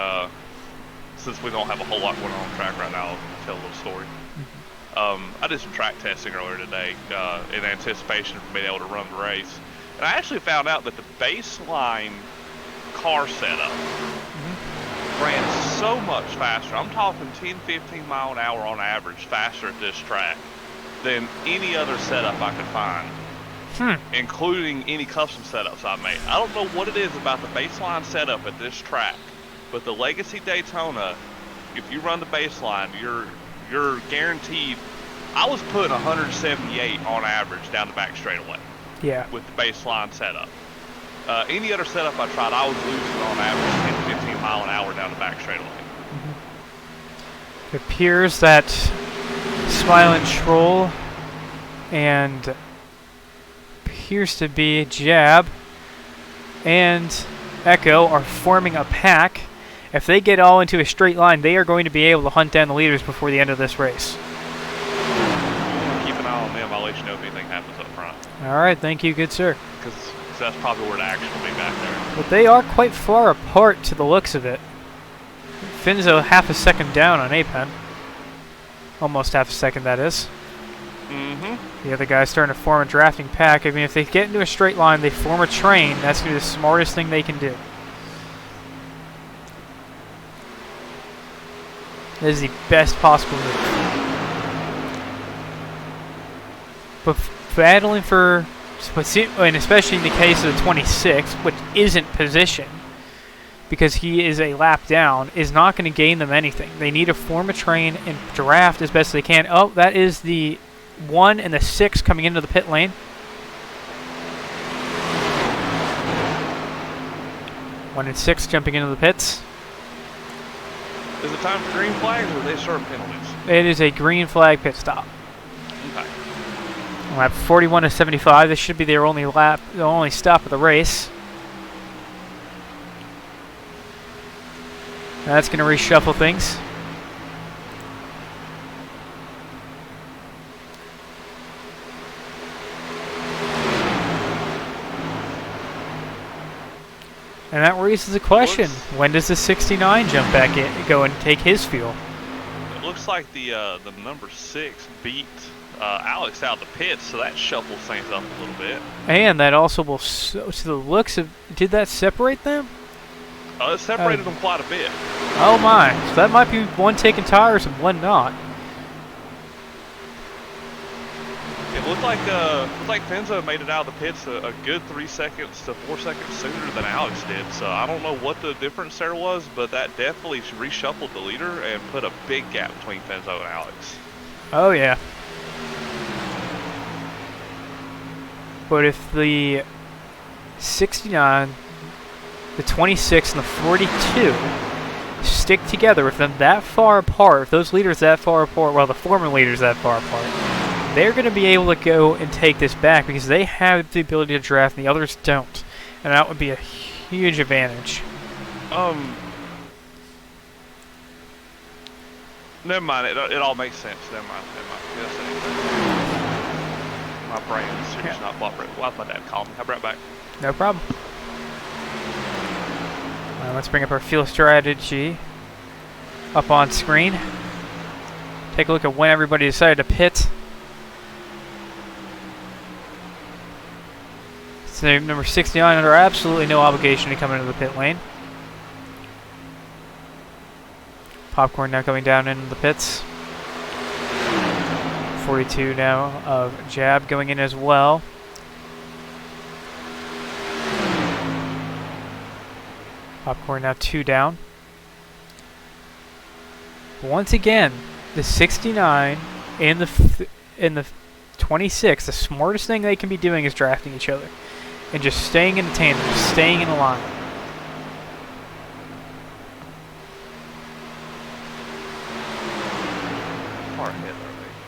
since we don't have a whole lot going on track right now, I'll tell a little story. I did some track testing earlier today in anticipation of being able to run the race. And I actually found out that the baseline car setup ran so much faster. I'm talking 10, 15 mile an hour on average faster at this track than any other setup I could find. Including any custom setups I made. I don't know what it is about the baseline setup at this track, but the Legacy Daytona, if you run the baseline, you're guaranteed. I was putting 178 on average down the back straightaway. Yeah. With the baseline setup. Any other setup I tried, I was losing on average 10, 15 mile an hour down the back straightaway. It appears that Smiling Troll and appears to be Jab and Echo are forming a pack. If they get all into a straight line, they are going to be able to hunt down the leaders before the end of this race. Keep an eye on them. I'll let you know if anything happens up front. All right, thank you, good sir. Because that's probably where the action will be back there. But they are quite far apart to the looks of it. Finzo half a second down on Apen. Almost half a second, that is. The other guy's starting to form a drafting pack. I mean, if they get into a straight line, they form a train. That's going to be the smartest thing they can do. That is the best possible move. But battling for, and especially in the case of the 26, which isn't position, because he is a lap down, is not going to gain them anything. They need to form a train and draft as best they can. Oh, that is the 1 and the 6 coming into the pit lane. One and 6 jumping into the pits. Is it time for green flags or are they serve penalties? It is a green flag pit stop. Okay. Lap 41 to 75. This should be their only lap, the only stop of the race. That's going to reshuffle things. And that raises a question. When does the 69 jump back in, go and take his fuel? It looks like the number 6 beat Alex out of the pits, so that shuffles things up a little bit. And that also will, to the looks of, did that separate them? It separated them quite a bit. Oh my, so that might be one taking tires and one not. It looked like Finzo made it out of the pits a good 3 seconds to 4 seconds sooner than Alex did. So I don't know what the difference there was, but that definitely reshuffled the leader and put a big gap between Finzo and Alex. Oh yeah. But if the 69, the 26, and the 42 stick together, if them that far apart, if those leaders that far apart, well, the former leaders that far apart, they're going to be able to go and take this back because they have the ability to draft and the others don't. And that would be a huge advantage. Never mind, it all makes sense. Never mind. Yes, my brain is seriously not cooperating. Why's my dad calling me? I'll be right back. No problem. Let's bring up our fuel strategy up on screen. Take a look at when everybody decided to pit. So number 69 under absolutely no obligation to come into the pit lane. Popcorn now coming down into the pits. 42 now of Jab going in as well. Popcorn now 2 down. Once again, the 69 and the 26, the smartest thing they can be doing is drafting each other. And just staying in a tandem, staying in a line.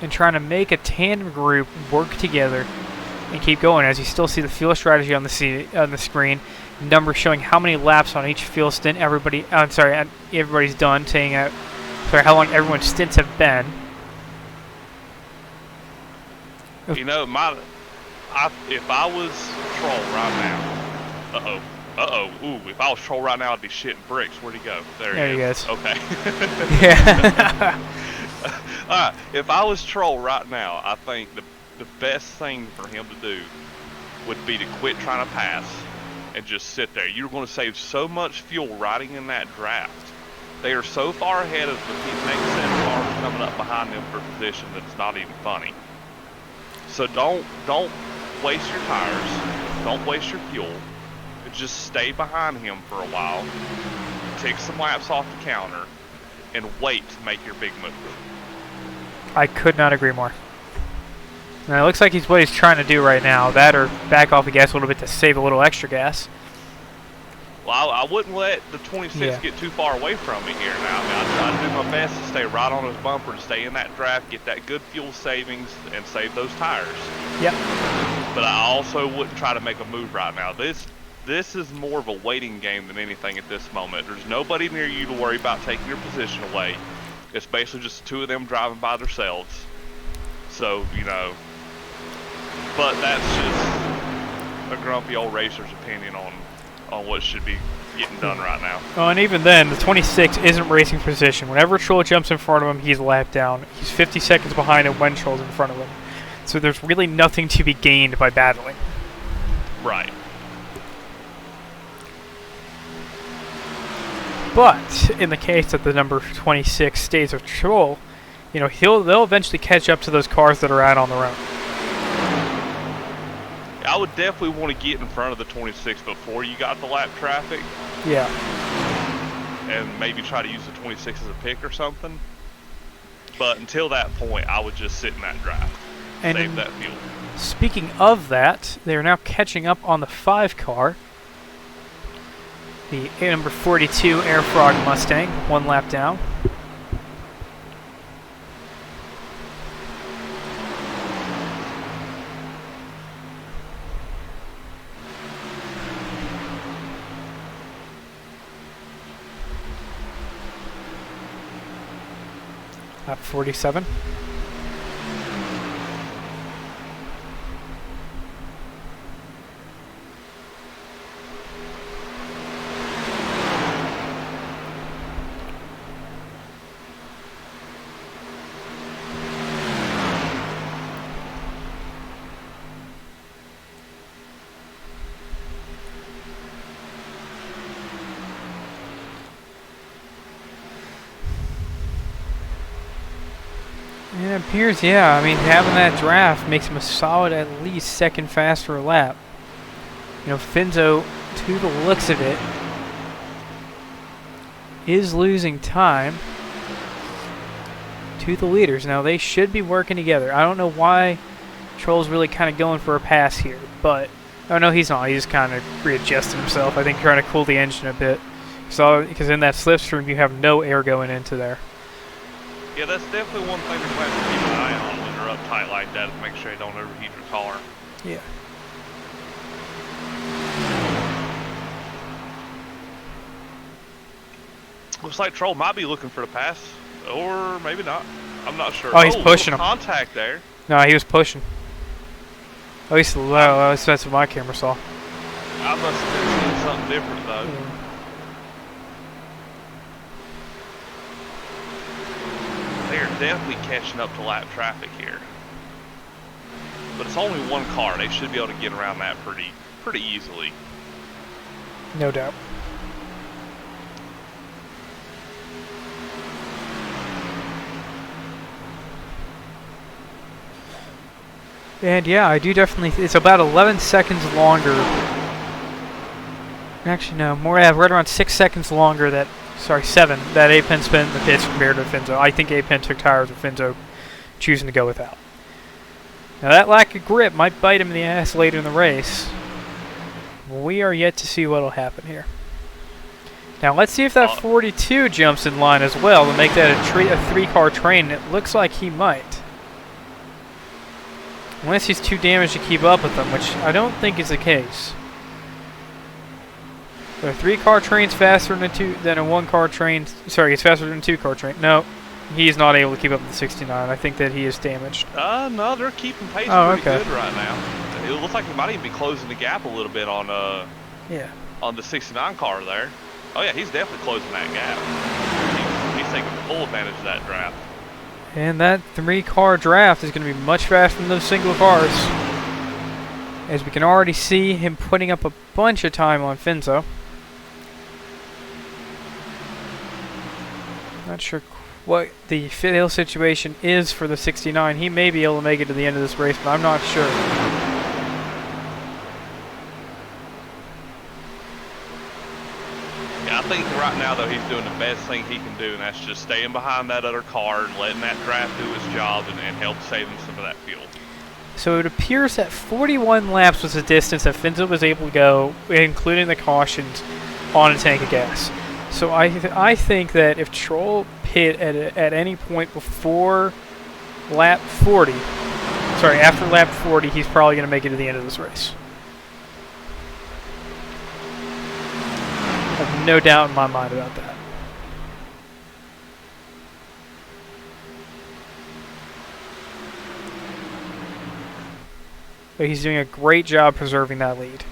And trying to make a tandem group work together and keep going. As you still see the fuel strategy on the screen, numbers showing how many laps on each fuel stint everybody's done, saying how long everyone's stints have been. You know, if I was Troll right now, if I was Troll right now, I'd be shitting bricks. Where'd he go? There he is. Okay. Yeah. Alright, if I was Troll right now, I think the best thing for him to do would be to quit trying to pass and just sit there. You're going to save so much fuel riding in that draft They are so far ahead of the next set of cars coming up behind them for position that it's not even funny. So don't waste your tires. Don't waste your fuel. Just stay behind him for a while. Take some laps off the counter and wait to make your big move. I could not agree more. Now, it looks like what he's trying to do right now. That or back off the gas a little bit to save a little extra gas. Well, I wouldn't let the 26 get too far away from me here now. I mean, I'd do my best to stay right on his bumper and stay in that draft, get that good fuel savings, and save those tires. Yep. But I also wouldn't try to make a move right now. This is more of a waiting game than anything at this moment. There's nobody near you to worry about taking your position away. It's basically just two of them driving by themselves. So, you know, but that's just a grumpy old racer's opinion on what should be getting done right now. Oh, and even then, the 26 isn't racing position. Whenever Troll jumps in front of him, he's lapped down. He's 50 seconds behind him when Troll's in front of him. So there's really nothing to be gained by battling. Right. But in the case that the number 26 stays with Troll, you know, they'll eventually catch up to those cars that are out on their own. I would definitely want to get in front of the 26 before you got the lap traffic. Yeah. And maybe try to use the 26 as a pick or something. But until that point, I would just sit in that draft. And save that fuel. Speaking of that, they are now catching up on the 5 car. The number 42 Air Frog Mustang, 1 lap down. Lap 47. It appears, yeah. I mean, having that draft makes him a solid at least second faster lap. You know, Finzo, to the looks of it, is losing time to the leaders. Now, they should be working together. I don't know why Troll's really kind of going for a pass here, but... Oh, no, he's not. He's just kind of readjusting himself. I think trying to cool the engine a bit. Because in that slipstream, you have no air going into there. Yeah, that's definitely one thing to have to keep an eye on when you're uptight like that, is make sure you don't overheat your car. Yeah. Looks like Troll might be looking for the pass, or maybe not. I'm not sure. Oh, he's pushing him. Contact there. No, he was pushing. At least that's what my camera saw. I must have been seeing something different though. Yeah. They're definitely catching up to lap traffic here. But it's only one car. They should be able to get around that pretty easily. No doubt. And yeah, I do definitely... It's about 11 seconds longer. Actually, no. More, yeah, right around 6 seconds longer that... Sorry, 7. That A-Pen spent in the pits compared to Finzo. I think A-Pen took tires with Finzo choosing to go without. Now that lack of grip might bite him in the ass later in the race. We are yet to see what will happen here. Now let's see if that 42 jumps in line as well to make that a 3-car train. It looks like he might. Unless he's too damaged to keep up with them, which I don't think is the case. So a 3-car train's faster than a 1-car train. Sorry, it's faster than a 2-car train. No, he's not able to keep up with the 69. I think that he is damaged. No, they're keeping pace pretty good right now. It looks like he might even be closing the gap a little bit on on the 69 car there. Oh yeah, he's definitely closing that gap. He's taking full advantage of that draft. And that 3-car draft is going to be much faster than those single cars. As we can already see him putting up a bunch of time on Finzo. Not sure what the fail situation is for the 69. He may be able to make it to the end of this race, but I'm not sure. Yeah, I think right now, though, he's doing the best thing he can do, and that's just staying behind that other car and letting that draft do his job and help save him some of that fuel. So it appears that 41 laps was the distance that Finzo was able to go, including the cautions, on a tank of gas. So I think that if Troll pit at any point before lap 40, sorry, after lap 40, he's probably going to make it to the end of this race. I have no doubt in my mind about that. But he's doing a great job preserving that lead.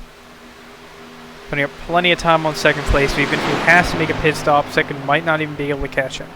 Putting up plenty of time on second place, so even if he has to make a pit stop, second might not even be able to catch him.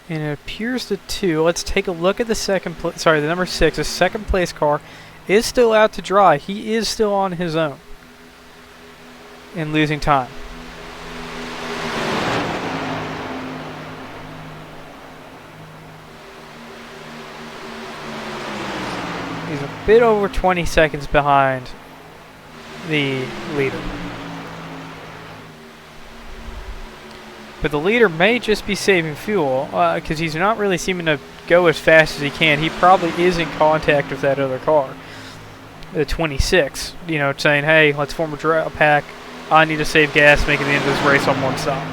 And it appears the two. Let's take a look at the the number 6. The second place car is still out to dry. He is still on his own and losing time. He's a bit over 20 seconds behind the leader. But the leader may just be saving fuel because he's not really seeming to go as fast as he can. He probably is in contact with that other car, the 26. You know, saying, "Hey, let's form a pack. I need to save gas, making the end of this race on one stop."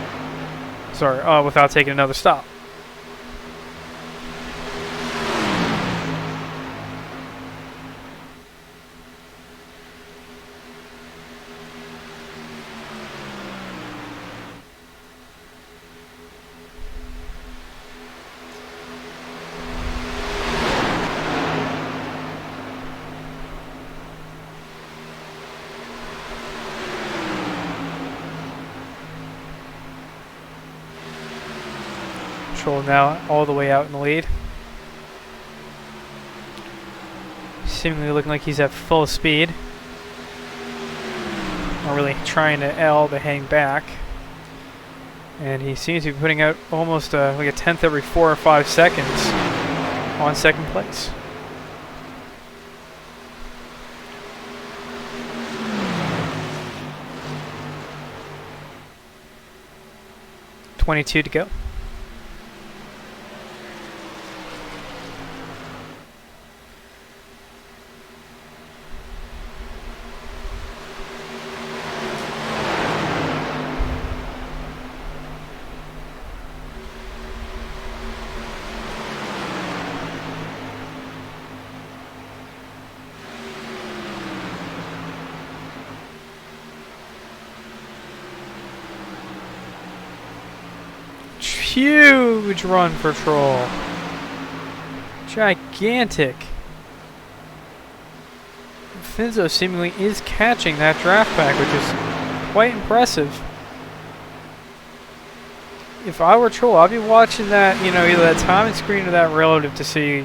Sorry, without taking another stop. Now all the way out in the lead. Seemingly looking like he's at full speed. Not really trying to hang back. And he seems to be putting out almost like a tenth every 4 or 5 seconds on second place. .22 to go. Huge run for Troll. Gigantic. Finzo seemingly is catching that draft pack, which is quite impressive. If I were Troll, I'd be watching that, either that timing screen or that relative to see,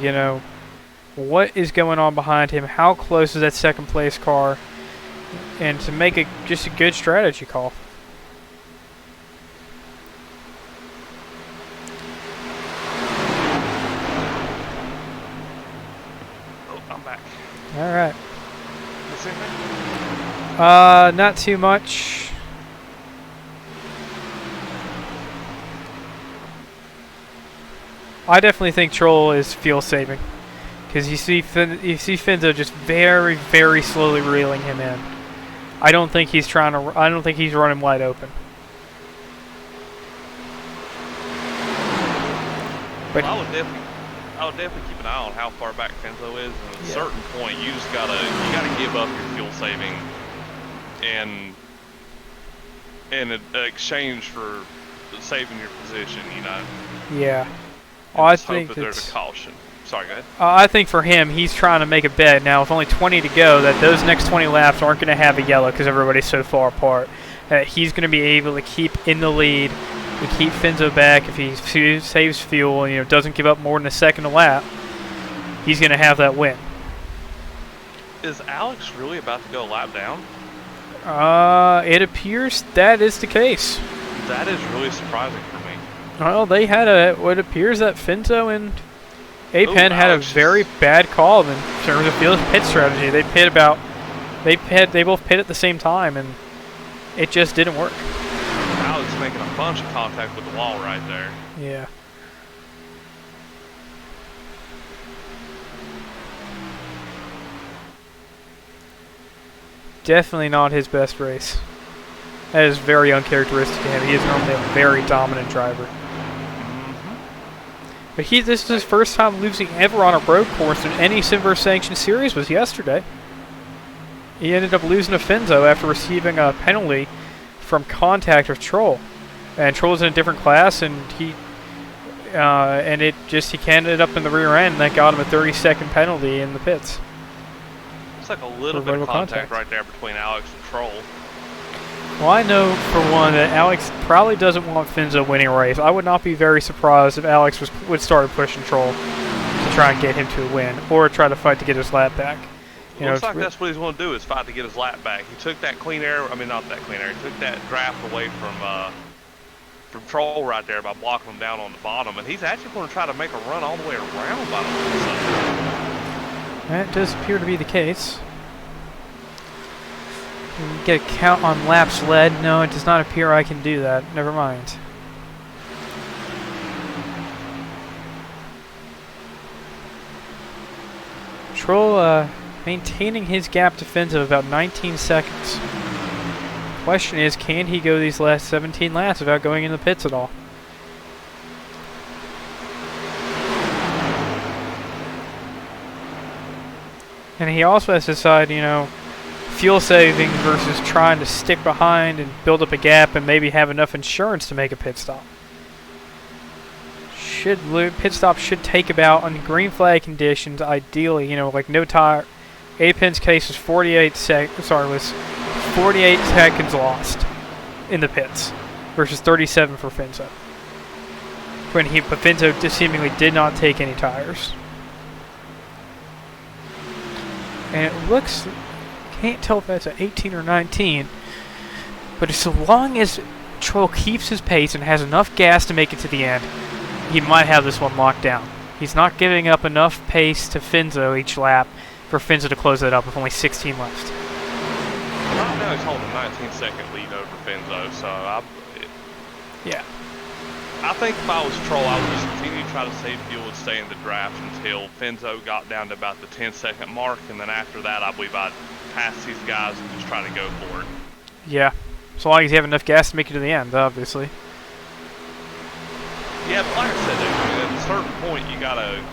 what is going on behind him, how close is that second place car, and to make just a good strategy call. All right. Not too much. I definitely think Troll is fuel saving, because you see Finzo just very, very slowly reeling him in. I don't think he's running wide open. But well, I would definitely keep an eye on how far back Finzo is, and at a certain point, you gotta give up your fuel saving and in exchange for saving your position, you know. Yeah. And I just hope think that there's that's. a caution. Sorry, go ahead. I think for him, he's trying to make a bet now with only 20 to go that those next 20 laps aren't going to have a yellow because everybody's so far apart. That he's going to be able to keep in the lead, to keep Finzo back if he saves fuel and doesn't give up more than a second a lap. He's going to have that win. Is Alex really about to go a lap down? It appears that is the case. That is really surprising for me. Well, they had what appears that Finzo and Apen had a Alex very bad call in terms of field pit strategy. They both pit at the same time, and it just didn't work. Alex making a bunch of contact with the wall right there. Yeah. Definitely not his best race. That is very uncharacteristic of him. He is normally a very dominant driver. But this is his first time losing ever on a road course in any Simverse sanctioned series was yesterday. He ended up losing to Finzo after receiving a penalty from contact with Troll. And Troll's in a different class, and he ended up in the rear end, and that got him a 30-second penalty in the pits. It's like a little bit of contact right there between Alex and Troll. Well, I know, for one, that Alex probably doesn't want Finzo winning a race. I would not be very surprised if Alex would start pushing Troll to try and get him to a win, or try to fight to get his lap back. Looks like that's what he's going to do, is fight to get his lap back. He took that clean air, I mean not that clean air, he took that draft away from Troll right there by blocking him down on the bottom, and he's actually going to try to make a run all the way around by the way. That does appear to be the case. Can we get a count on laps led? No, it does not appear I can do that. Never mind. Troll maintaining his gap to Finzo of about 19 seconds. Question is, can he go these last 17 laps without going in the pits at all? And he also has to decide, fuel saving versus trying to stick behind and build up a gap and maybe have enough insurance to make a pit stop. Pit stop should take about, on green flag conditions, ideally, like no tire. Apen's case was 48 seconds lost in the pits versus 37 for Finzo. But Finzo just seemingly did not take any tires. And it looks, can't tell if that's an 18 or 19, but as long as Troll keeps his pace and has enough gas to make it to the end, he might have this one locked down. He's not giving up enough pace to Finzo each lap for Finzo to close that up with only 16 left. Right now he's holding a 19-second lead over Finzo, so I think if I was Troll, I would just continue to try to save fuel and stay in the draft until Finzo got down to about the 10-second mark, and then after that, I believe I'd pass these guys and just try to go for it. Yeah, so long as you have enough gas to make it to the end, obviously. Yeah, but like I said, at a certain point, you gotta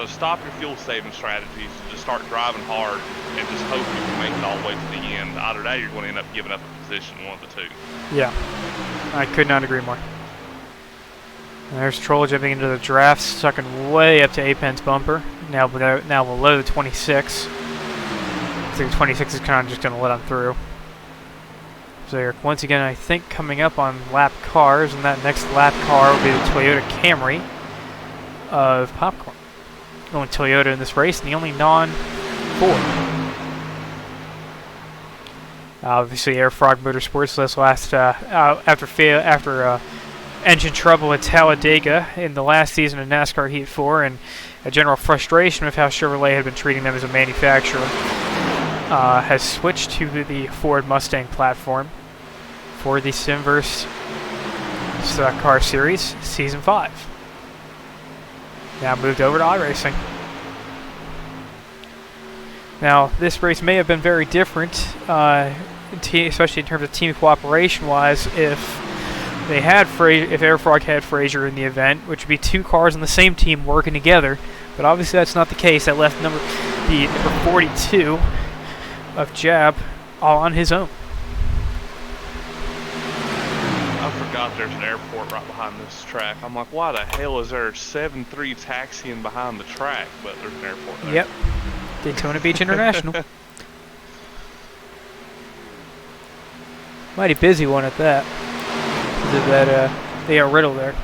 stop your fuel saving strategies and just start driving hard and just hope you can make it all the way to the end. Either that, you're going to end up giving up a position, one of the two. Yeah, I could not agree more. And there's Troll jumping into the draft, sucking way up to Apen's bumper. Now below the 26. I think 26 is kind of just going to let him through. So here, once again, I think coming up on lap cars, and that next lap car will be the Toyota Camry of Popcorn. The only Toyota in this race, and the only non-Ford. Obviously, Air Frog Motorsports this last after engine trouble at Talladega in the last season of NASCAR Heat 4, and a general frustration with how Chevrolet had been treating them as a manufacturer, has switched to the Ford Mustang platform for the Simverse Stock Car Series Season 5. Now moved over to iRacing. Now, this race may have been very different, especially in terms of team cooperation-wise, if Air Frog had Frazier in the event, which would be two cars on the same team working together. But obviously that's not the case. That left number 42 of Jab all on his own. I forgot there's an airport right behind this track. I'm like, why the hell is there a 7-3 taxiing behind the track? But there's an airport there. Yep. Daytona Beach International. Mighty busy one at that. Did that they got Riddle there.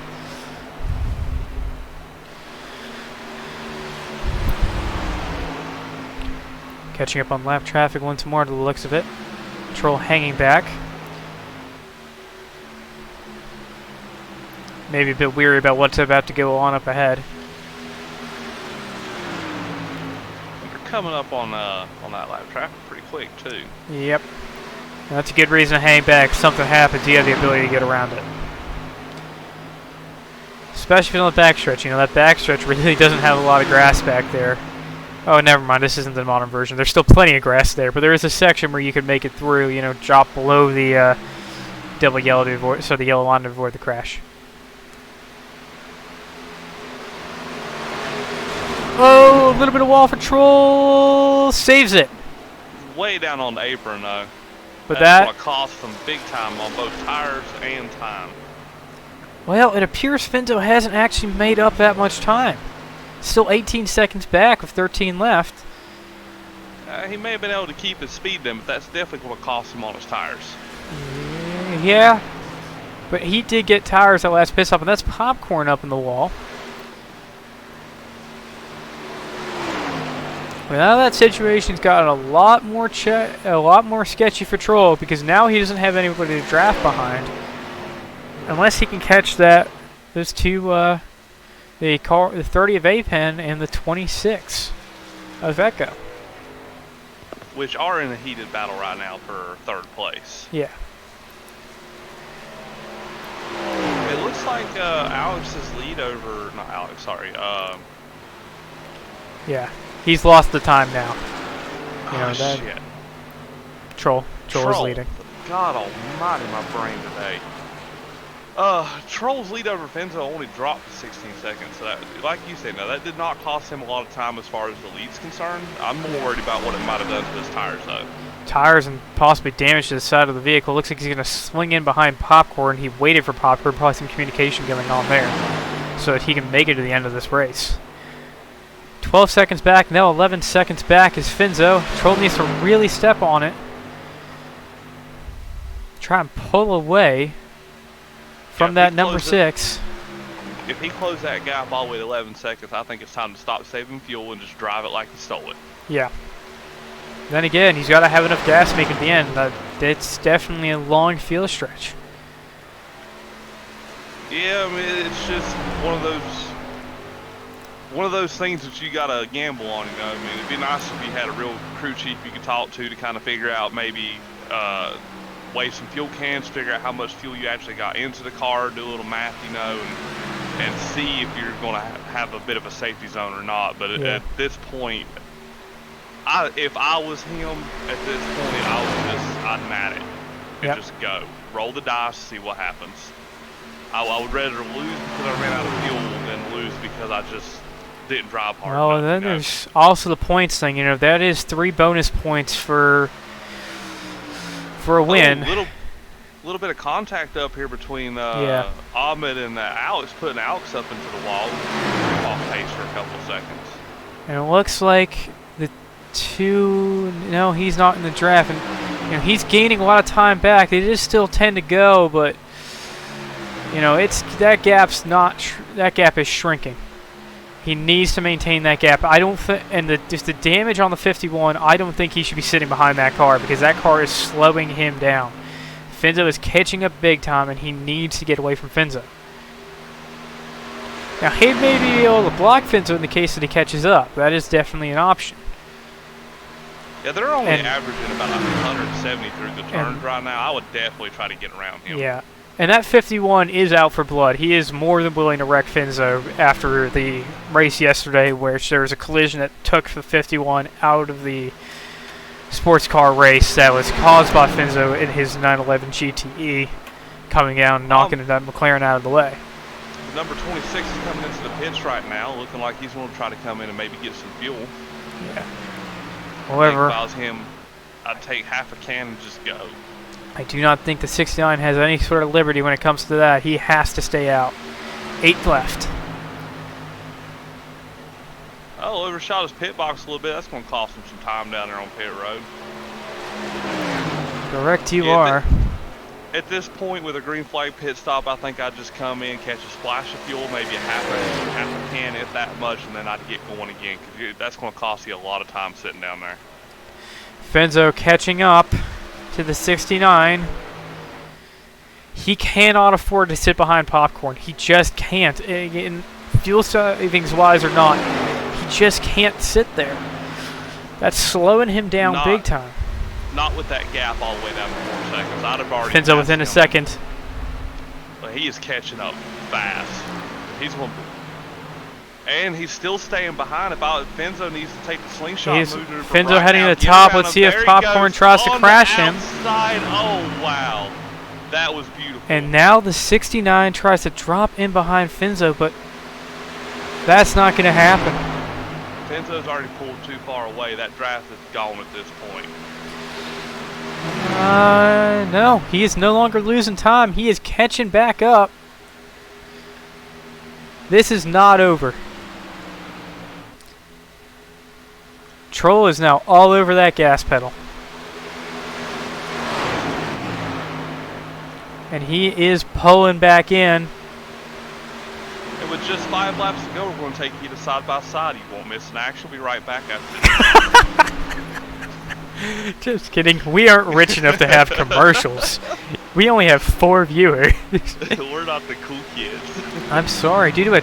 Catching up on lap traffic once more to the looks of it. Troll hanging back. Maybe a bit weary about what's about to go on up ahead. They're coming up on that lap traffic pretty quick too. Yep. And that's a good reason to hang back. If something happens, you have the ability to get around it. Especially on the backstretch. You know, that backstretch really doesn't have a lot of grass back there. Oh, never mind. This isn't the modern version. There's still plenty of grass there, but there is a section where you can make it through. You know, drop below the double yellow to avoid, so the yellow line to avoid the crash. Oh, a little bit of wall for Troll. Saves it. Way down on the apron though. But That's what cost them big time on both tires and time. Well, it appears Finzo hasn't actually made up that much time. Still 18 seconds back with 13 left. He may have been able to keep his speed then, but that's definitely what cost him on his tires. Yeah, but he did get tires that last pit stop, and that's popcorn up in the wall. Well, now that situation's gotten a lot more sketchy for Troll, because now he doesn't have anybody to draft behind, unless he can catch those two. The 30 of A-Pen and the 26 of Echo. Which are in a heated battle right now for third place. Yeah. It looks like Alex's lead over... Not Alex, sorry. Yeah. He's lost the time now. You know, that shit. Troll is leading. God almighty, my brain today. Troll's lead over Finzo only dropped to 16 seconds, so that, like you said, now that did not cost him a lot of time as far as the lead's concerned. I'm more worried about what it might have done to his tires, though. Tires and possibly damage to the side of the vehicle. Looks like he's going to swing in behind Popcorn. He waited for Popcorn, probably some communication going on there, so that he can make it to the end of this race. 12 seconds back, now 11 seconds back is Finzo. Troll needs to really step on it. Try and pull away from that number 6. If he closed that gap all the way to 11 seconds, I think it's time to stop saving fuel and just drive it like he stole it. Yeah. Then again, he's got to have enough gas to make it to the end. It's definitely a long field stretch. Yeah, I mean, it's just one of those things that you gotta gamble on, you know. I mean, it'd be nice if you had a real crew chief you could talk to kind of figure out maybe weigh some fuel cans, figure out how much fuel you actually got into the car, do a little math, you know, and see if you're going to have a bit of a safety zone or not. But at this point, if I was him at this point, I'd mat it and just go. Roll the dice, see what happens. I would rather lose because I ran out of fuel than lose because I just didn't drive hard enough. And then there's also the points thing. You know, that is 3 bonus points for a win. Little bit of contact up here between Ahmed and Alex, putting Alex up into the wall. Off pace for a couple of seconds. And it looks like the two... No, he's not in the draft. And you know, he's gaining a lot of time back. It is still 10 to go, but you know, that gap is shrinking. He needs to maintain that gap. I don't think, and just the damage on the 51, I don't think he should be sitting behind that car because that car is slowing him down. Finzo is catching up big time, and he needs to get away from Finzo. Now, he may be able to block Finzo in the case that he catches up. That is definitely an option. Yeah, they're only averaging about 170 through the turns right now. I would definitely try to get around him. Yeah. And that 51 is out for blood. He is more than willing to wreck Finzo after the race yesterday, where there was a collision that took the 51 out of the sports car race that was caused by Finzo in his 911 GTE coming down and knocking that McLaren out of the way. Number 26 is coming into the pits right now, looking like he's going to try to come in and maybe get some fuel. Yeah. However, if I was him, I'd take half a can and just go. I do not think the 69 has any sort of liberty when it comes to that. He has to stay out. 8 left. Oh, overshot his pit box a little bit. That's going to cost him some time down there on pit road. Correct you Yeah, are. At this point, with a green flag pit stop, I think I'd just come in, catch a splash of fuel, maybe a half a can, if that much, and then I'd get going again. Because that's going to cost you a lot of time sitting down there. Finzo catching up to the 69. He cannot afford to sit behind Popcorn. He just can't. In fuel savings wise or not, he just can't sit there. That's slowing him down big time. Not with that gap all the way down to 4 seconds. I'd have already. Finzo within a second. But he is catching up fast. He's one. And he's still staying behind. About Finzo needs to take the slingshot move. Finzo heading to the top. Let's see if Popcorn tries to crash him. Oh wow, that was beautiful. And now the 69 tries to drop in behind Finzo, but that's not going to happen. Finzo's already pulled too far away. That draft is gone at this point. No, he is no longer losing time. He is catching back up. This is not over. Troll is now all over that gas pedal. And he is pulling back in. And with just 5 laps to go, we're going to take you to side by side. You won't miss an action. We'll be right back after this. Just kidding. We aren't rich enough to have commercials. We only have 4 viewers. We're not the cool kids. I'm sorry. Due to an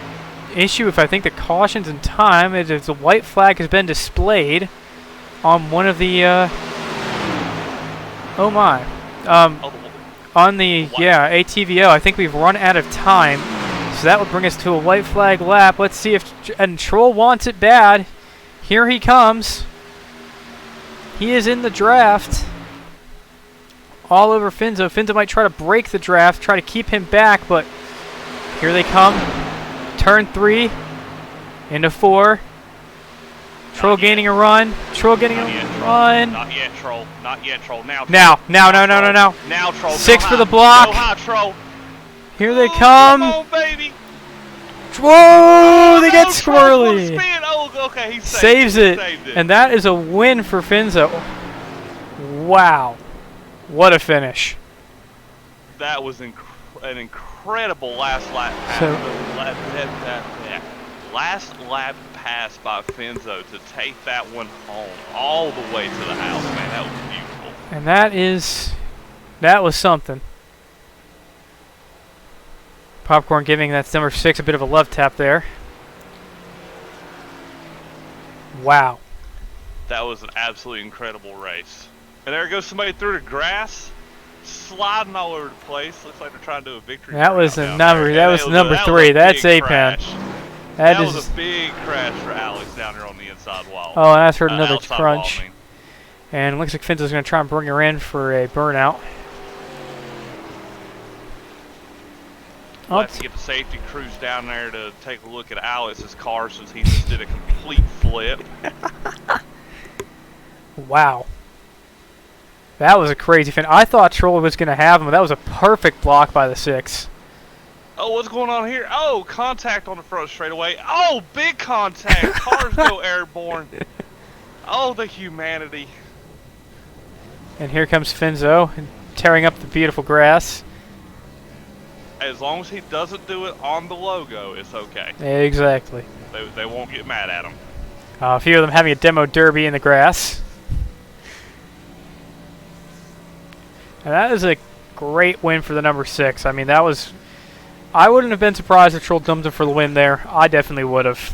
issue with, I think, the cautions and time, the white flag has been displayed on one of the, oh my. On the, ATVO, I think we've run out of time. So that would bring us to a white flag lap. Let's see if, and Troll wants it bad. Here he comes. He is in the draft. All over Finzo. Finzo might try to break the draft, try to keep him back, but here they come. Turn 3 into 4. Troll gaining a run. Troll getting a run. Not yet, Troll. Not yet, Troll. Now, Troll. No. Now, Troll. 6 for the block. Go high, Troll. Here they come. Come on, baby. Whoa, they get squirrely. Oh, okay, he saves it. And that is a win for Finzo. Wow. What a finish. That was an incredible last lap pass. Last lap pass by Finzo to take that one home all the way to the house, man. That was beautiful. And that was something. Popcorn giving that number 6 a bit of a love tap there. Wow. That was an absolutely incredible race. And there goes somebody through the grass, sliding all over the place. Looks like they're trying to do a victory. That was the number. That was number 3. That's A-Pen. That was a big crash for Alex down there on the inside wall. Oh, I heard another crunch. And it looks like Finzo's going to try and bring her in for a burnout. We'll have to get the safety crews down there to take a look at Alex's car since he just did a complete flip. Wow. That was a crazy fin. I thought Troll was going to have him, but that was a perfect block by the 6. Oh, what's going on here? Oh, contact on the front straightaway. Oh, big contact. Cars go airborne. Oh, the humanity. And here comes Finzo, tearing up the beautiful grass. As long as he doesn't do it on the logo, it's okay. Exactly. They won't get mad at him. A few of them having a demo derby in the grass. And that is a great win for the number 6. I mean, that was... I wouldn't have been surprised if Troll dumped him for the win there. I definitely would have.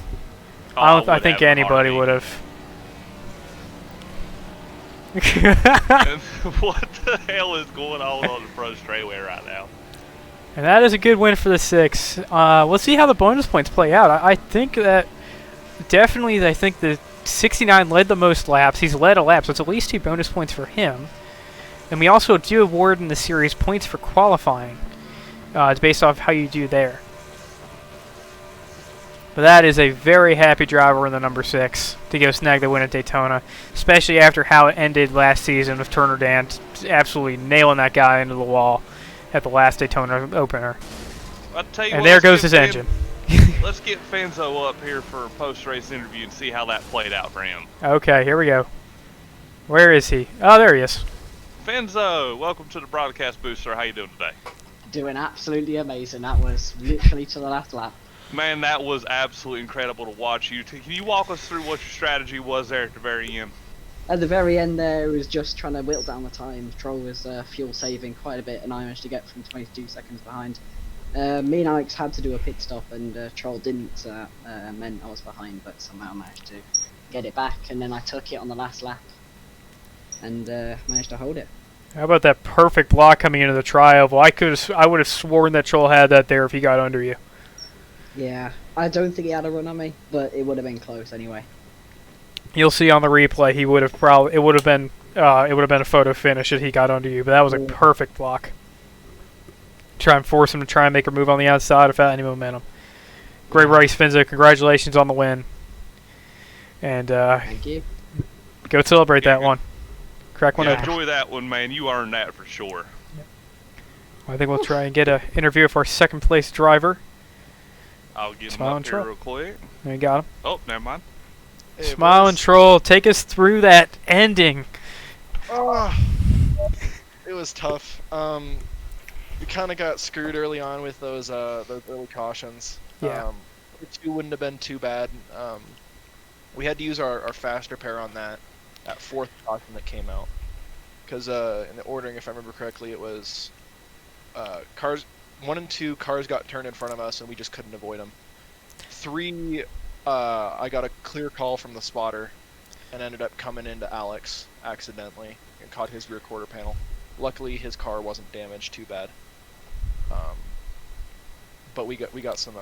I think anybody would have. What the hell is going on the front straightaway right now? And that is a good win for the 6. We'll see how the bonus points play out. I think that definitely, I think the 69 led the most laps. He's led a lap, so it's at least 2 bonus points for him. And we also do award in the series points for qualifying. It's based off how you do there. But that is a very happy driver in the number 6 to go snag the win at Daytona, especially after how it ended last season with Turner Dan absolutely nailing that guy into the wall at the last Daytona opener. I'll tell you And what, there let's goes get his engine. Let's get Fenzo up here for a post-race interview and see how that played out for him. Okay, here we go. Where is he? Oh, there he is. Fenzo, welcome to the broadcast booth, sir. How you doing today? Doing absolutely amazing. That was literally to the last lap. Man, that was absolutely incredible to watch you. Can you walk us through what your strategy was there at the very end? At the very end there, it was just trying to whittle down the time. Troll was fuel saving quite a bit, and I managed to get from 22 seconds behind. Me and Alex had to do a pit stop, and Troll didn't, meant I was behind, but somehow managed to get it back, and then I took it on the last lap, and managed to hold it. How about that perfect block coming into the tri-oval? I would have sworn that Troll had that there if he got under you. Yeah, I don't think he had a run on me, but it would have been close anyway. You'll see on the replay he would have it would have been a photo finish if he got under you, but that was a perfect block. Try and force him to try and make a move on the outside without any momentum. Great race, Finzo. Congratulations on the win. And Thank you. go celebrate that one. Crack one Yeah, open. enjoy that one, man. You earned that for sure. I think we'll try and get an interview with our second place driver. I'll get him Smile up and here Troll. real quick. There you got him. Oh, never mind. Smile and Troll, take us through that ending. It was tough. We kind of got screwed early on with those little cautions. Yeah. The 2 wouldn't have been too bad. We had to use our faster pair on that 4th caution that came out. Because in the ordering, if I remember correctly, it was cars 1 and 2 cars got turned in front of us and we just couldn't avoid them. 3, I got a clear call from the spotter and ended up coming into Alex accidentally and caught his rear quarter panel. Luckily, his car wasn't damaged too bad. But we got some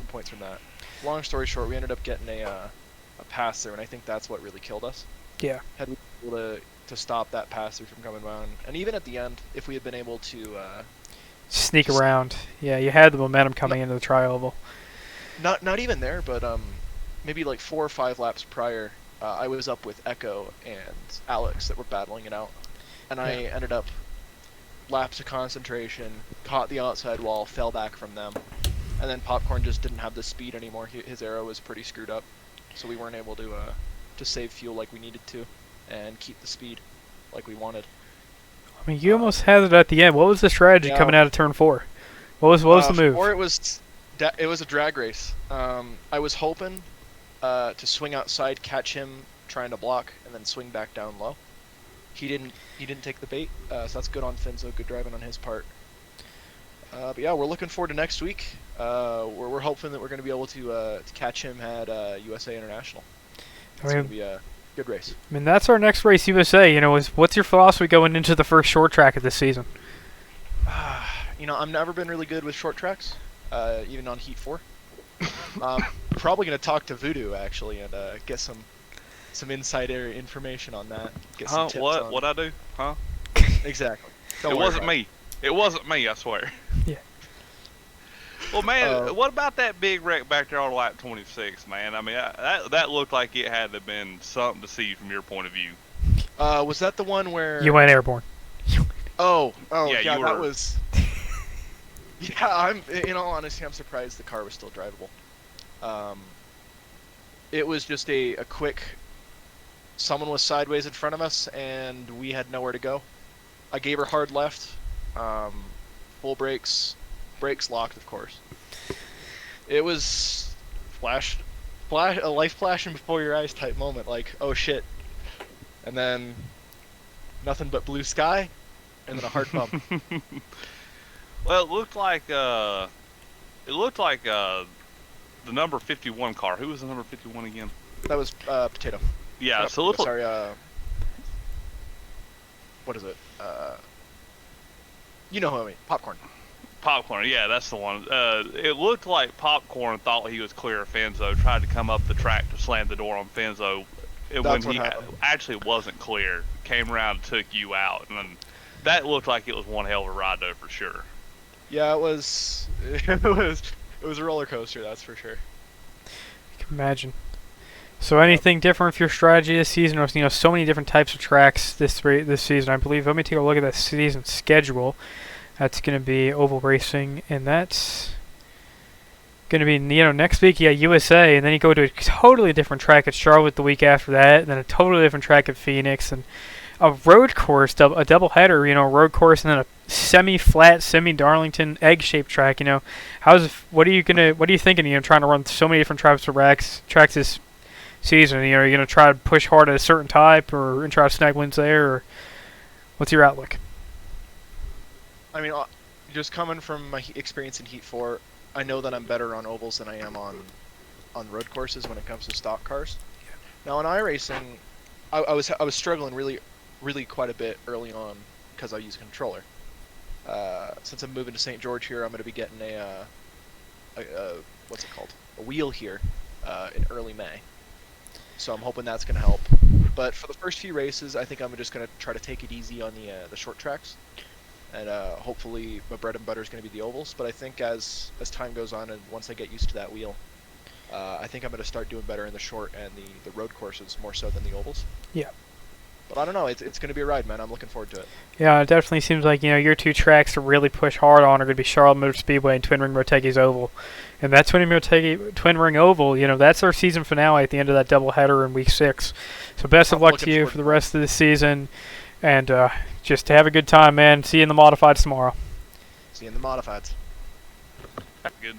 points from that. Long story short, we ended up getting a pass through, and I think that's what really killed us. Yeah. Had we been able to stop that pass through from coming down, and even at the end, if we had been able to Sneak around. Yeah, you had the momentum coming into the tri-oval. not even there, but maybe like 4 or 5 laps prior, I was up with Echo and Alex that were battling it out, and I ended up lapse of concentration, caught the outside wall, fell back from them, and then Popcorn just didn't have the speed anymore. His arrow was pretty screwed up, so we weren't able to save fuel like we needed to and keep the speed like we wanted. I mean, you almost had it at the end. What was the strategy coming out of turn 4? What was the move? Or it was a drag race. I was hoping to swing outside, catch him trying to block, and then swing back down low. He didn't take the bait, so that's good on Finzo. Good driving on his part. But yeah, we're looking forward to next week. We're hoping that we're going to be able to catch him at USA International. It's going to be a good race. I mean, that's our next race, USA. What's your philosophy going into the first short track of this season? I've never been really good with short tracks, even on Heat 4. Probably going to talk to Voodoo actually and get some insider information on that. Get some tips on What I do? Huh? Exactly. It wasn't me. It wasn't me, I swear. Yeah. Well, man, what about that big wreck back there on lap 26, man? I mean, that looked like it had to have been something to see from your point of view. Was that the one where You went airborne. Oh, Yeah, yeah, you that were- was. Yeah, in all honesty, I'm surprised the car was still drivable. It was just a quick. Someone was sideways in front of us, and we had nowhere to go. I gave her hard left, full brakes locked, of course. It was a life flashing before your eyes type moment, like, oh shit, and then nothing but blue sky, and then a hard bump. Well, it looked like the number 51 car. Who was the number 51 again? That was Potato. Yeah, so it looked like, Sorry, what is it? You know who I mean. Popcorn. Popcorn. Yeah, that's the one. It looked like Popcorn thought he was clear of Fenzo, tried to come up the track to slam the door on Fenzo, and when That's what he happened. actually wasn't clear, came around and took you out, and then that looked like it was one hell of a ride though, for sure. Yeah, it was. It was a roller coaster, that's for sure. Imagine. So anything different with your strategy this season? Or, so many different types of tracks this season. I believe. Let me take a look at the season schedule. That's going to be oval racing, and that's going to be next week. Yeah, USA, and then you go to a totally different track at Charlotte the week after that, and then a totally different track at Phoenix, and a road course, a double header. A road course, and then a semi-flat, semi-Darlington egg-shaped track. What are you thinking? Trying to run so many different tracks this season. You're gonna try to push hard at a certain type, or try to snag wins there, or what's your outlook? I mean, just coming from my experience in Heat 4, I know that I'm better on ovals than I am on road courses when it comes to stock cars. Now in iRacing, I was struggling really quite a bit early on because I use a controller. Since I'm moving to St. George here, I'm going to be getting a what's it called? A wheel here in early May. So I'm hoping that's going to help. But for the first few races, I think I'm just going to try to take it easy on the short tracks. And hopefully my bread and butter is going to be the ovals. But I think as time goes on and once I get used to that wheel, I think I'm going to start doing better in the short and the road courses more so than the ovals. Yeah. But I don't know. It's going to be a ride, man. I'm looking forward to it. Yeah, it definitely seems like your two tracks to really push hard on are going to be Charlotte Motor Speedway and Twin Ring Motegi's Oval. And that Twin Ring Oval, that's our season finale at the end of that doubleheader in Week 6. So best of luck to you for the rest of the season, and just have a good time, man. See you in the modifieds tomorrow. See you in the modifieds. Good.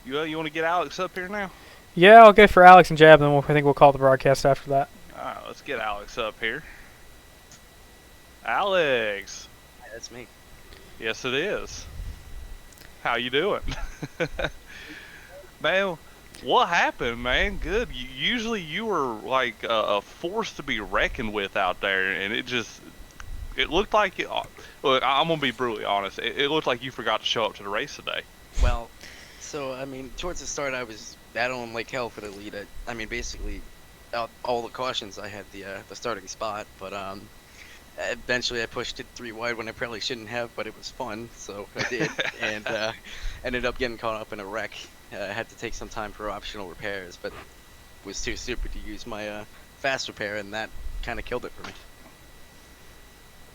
You want to get Alex up here now? Yeah, I'll go for Alex and Jab, then I think we'll call the broadcast after that. Alright, let's get Alex up here. Alex! Hey, that's me. Yes, it is. How you doing? Man, what happened, man? Good. Usually you were like a force to be reckoned with out there, and it looked like it. Look, I'm gonna be brutally honest. It looked like you forgot to show up to the race today. Well, so I mean, towards the start, I was battling like hell for the lead. I mean, basically, all the cautions, I had the starting spot, but eventually I pushed it 3 wide when I probably shouldn't have, but it was fun, so I did, and ended up getting caught up in a wreck. I had to take some time for optional repairs, but was too stupid to use my fast repair, and that kind of killed it for me.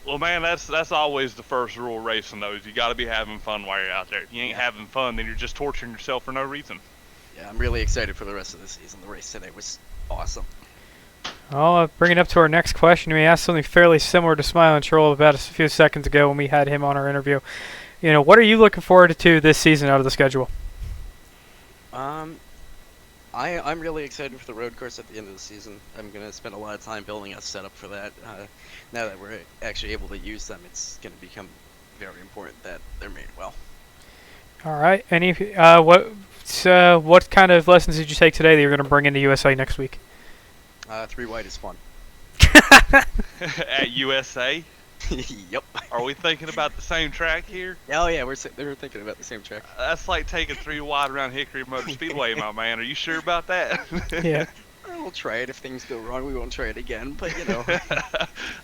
Well, man, that's always the first rule of racing, though, is you got to be having fun while you're out there. If you ain't having fun, then you're just torturing yourself for no reason. Yeah, I'm really excited for the rest of the season. The race today was awesome. I'll bring it up to our next question. We asked something fairly similar to Smile and Troll about a few seconds ago when we had him on our interview. What are you looking forward to this season out of the schedule? I'm really excited for the road course at the end of the season. I'm going to spend a lot of time building a setup for that. Now that we're actually able to use them, it's going to become very important that they're made well. All right. What kind of lessons did you take today that you're going to bring into USA next week? 3 wide is fun. At USA? Yep. Are we thinking about the same track here? Oh yeah, we're thinking about the same track. That's like taking 3 wide around Hickory Motor Speedway, my man. Are you sure about that? Yeah. We'll try it. If things go wrong, we won't try it again. But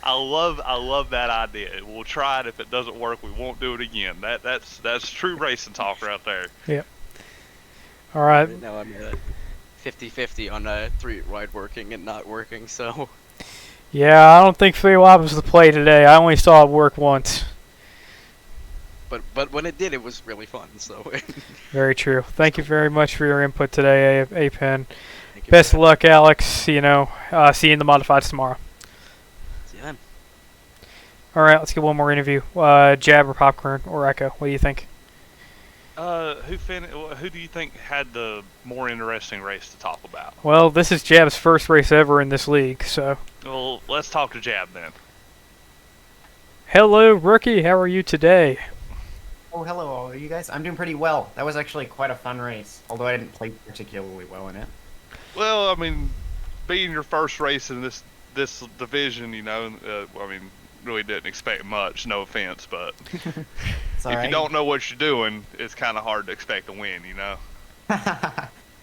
I love that idea. We'll try it. If it doesn't work, we won't do it again. That's true racing talk right there. Yeah. All right. Right now I'm at 50-50 on 3 wide working and not working. So. Yeah, I don't think 3 wide was the play today. I only saw it work once. But when it did, it was really fun. So. Very true. Thank you very much for your input today, A-Pen. Best of luck, Alex. See you in the modifieds tomorrow. See you then. All right, let's get one more interview. Jab or Popcorn or Echo? What do you think? Who do you think had the more interesting race to talk about? Well, this is Jab's first race ever in this league, so. Well, let's talk to Jab then. Hello, rookie. How are you today? Oh, hello, all of you guys. I'm doing pretty well. That was actually quite a fun race, although I didn't play particularly well in it. Well, I mean, being your first race in this division, really didn't expect much. No offense, but if you don't know what you're doing, it's kind of hard to expect a win,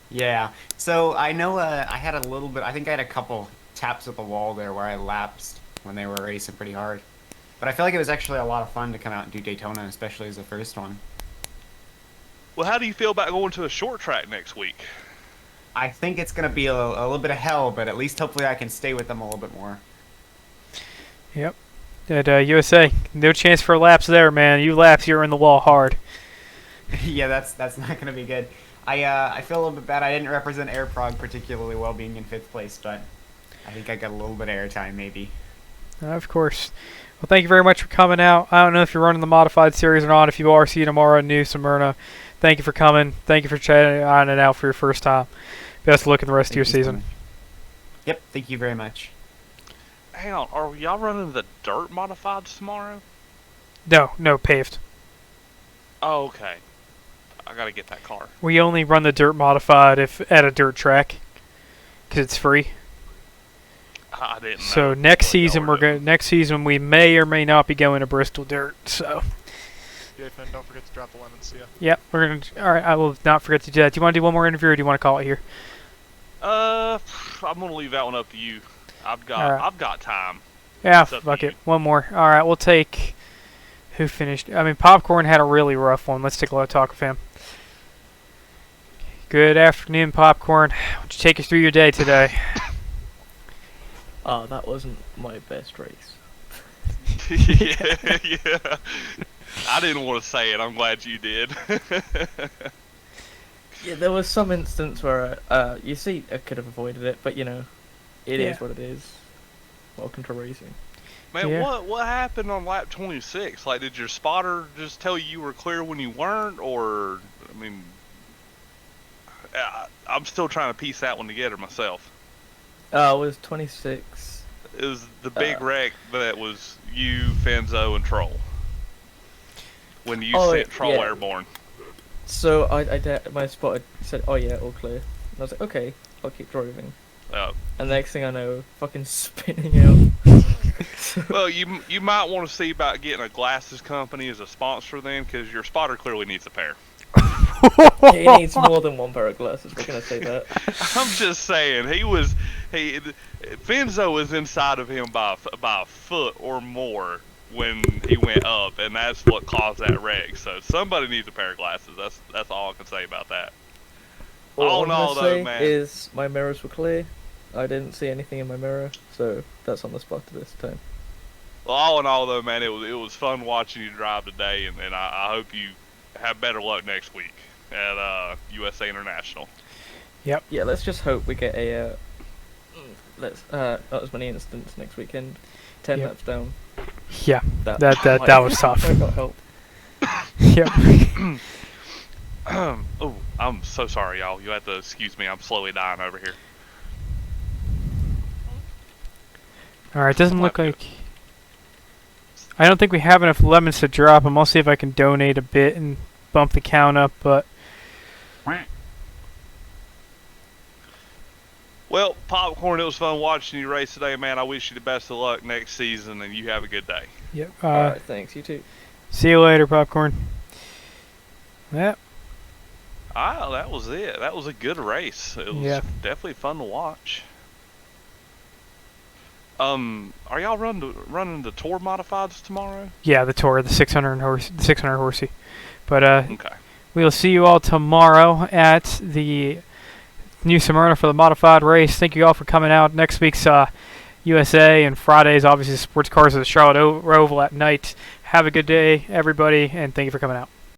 Yeah. So I know I had a little bit. I think I had a couple taps at the wall there where I lapsed when they were racing pretty hard. But I feel like it was actually a lot of fun to come out and do Daytona, especially as the first one. Well, how do you feel about going to a short track next week? I think it's gonna be a little bit of hell, but at least hopefully I can stay with them a little bit more. Yep. At USA, no chance for laps there, man. You laps, you're in the wall hard. Yeah, that's not gonna be good. I feel a little bit bad. I didn't represent Air Prague particularly well, being in 5th place, but I think I got a little bit of airtime maybe. Of course. Well, thank you very much for coming out. I don't know if you're running the modified series or not. If you are, see you tomorrow in New Smyrna. Thank you for coming. Thank you for chatting on it out for your first time. Best of luck in the rest of your season. Yep, thank you very much. Hang on, are y'all running the dirt modifieds tomorrow? No, paved. Oh, okay. I gotta get that car. We only run the dirt modified if at a dirt track, because it's free. I didn't know. So next what y'all season were we're going. doing. Next season we may or may not be going to Bristol dirt. So. Yeah, Finn, don't forget to drop the lemons. See ya. Yep, we're gonna. All right, I will not forget to do that. Do you want to do one more interview, or do you want to call it here? I'm gonna leave that one up to you. I've got time. Yeah, It's up to fuck you. it. One more. All right, we'll take. Who finished? I mean, Popcorn had a really rough one. Let's take a look talk with him. Good afternoon, Popcorn. Why don't you take us through your day today? That wasn't my best race. Yeah. I didn't want to say it. I'm glad you did. Yeah, there was some instance where, you see, I could have avoided it, but you know, it is what it is. Welcome to racing. Man, Yeah. what happened on lap 26? Like, did your spotter just tell you were clear when you weren't, or I mean, I'm still trying to piece that one together myself. It was 26. It was the big wreck that was you, Fenzo, and Troll. When you sent Troll yeah. airborne. So my spotter said, "Oh yeah, all clear." And I was like, "Okay, I'll keep driving." And the next thing I know, fucking spinning out. Well, you might want to see about getting a glasses company as a sponsor then, because your spotter clearly needs a pair. He needs more than one pair of glasses. We're gonna say that. I'm just saying, Fenzo was inside of him by a foot or more when he went up, and that's what caused that wreck. So somebody needs a pair of glasses. That's all I can say about that. All in I'm all, gonna though, say man. is my mirrors were clear. I didn't see anything in my mirror, so that's on the spot this time. Well, all in all, though, man, it was fun watching you drive today, and I hope you have better luck next week at USA International. Yep. Yeah, let's just hope we get a not as many incidents next weekend. 10 laps down. Yeah, that was tough. Might not help. Yep. Oh, I'm so sorry, y'all. You have to excuse me. I'm slowly dying over here. All right, doesn't look like. I don't think we have enough lemons to drop them. I'll see if I can donate a bit and bump the count up, but. Well, Popcorn, it was fun watching you race today, man. I wish you the best of luck next season, and you have a good day. Yep. Alright, thanks. You too. See you later, Popcorn. Yep. That was it. That was a good race. It was definitely fun to watch. Are y'all running the Tour modifieds tomorrow? Yeah, the Tour, the 600 horsey. But Okay. we'll see you all tomorrow at the New Smyrna for the modified race. Thank you all for coming out. Next week's USA, and Fridays, obviously, sports cars at the Charlotte Oval at night. Have a good day, everybody, and thank you for coming out.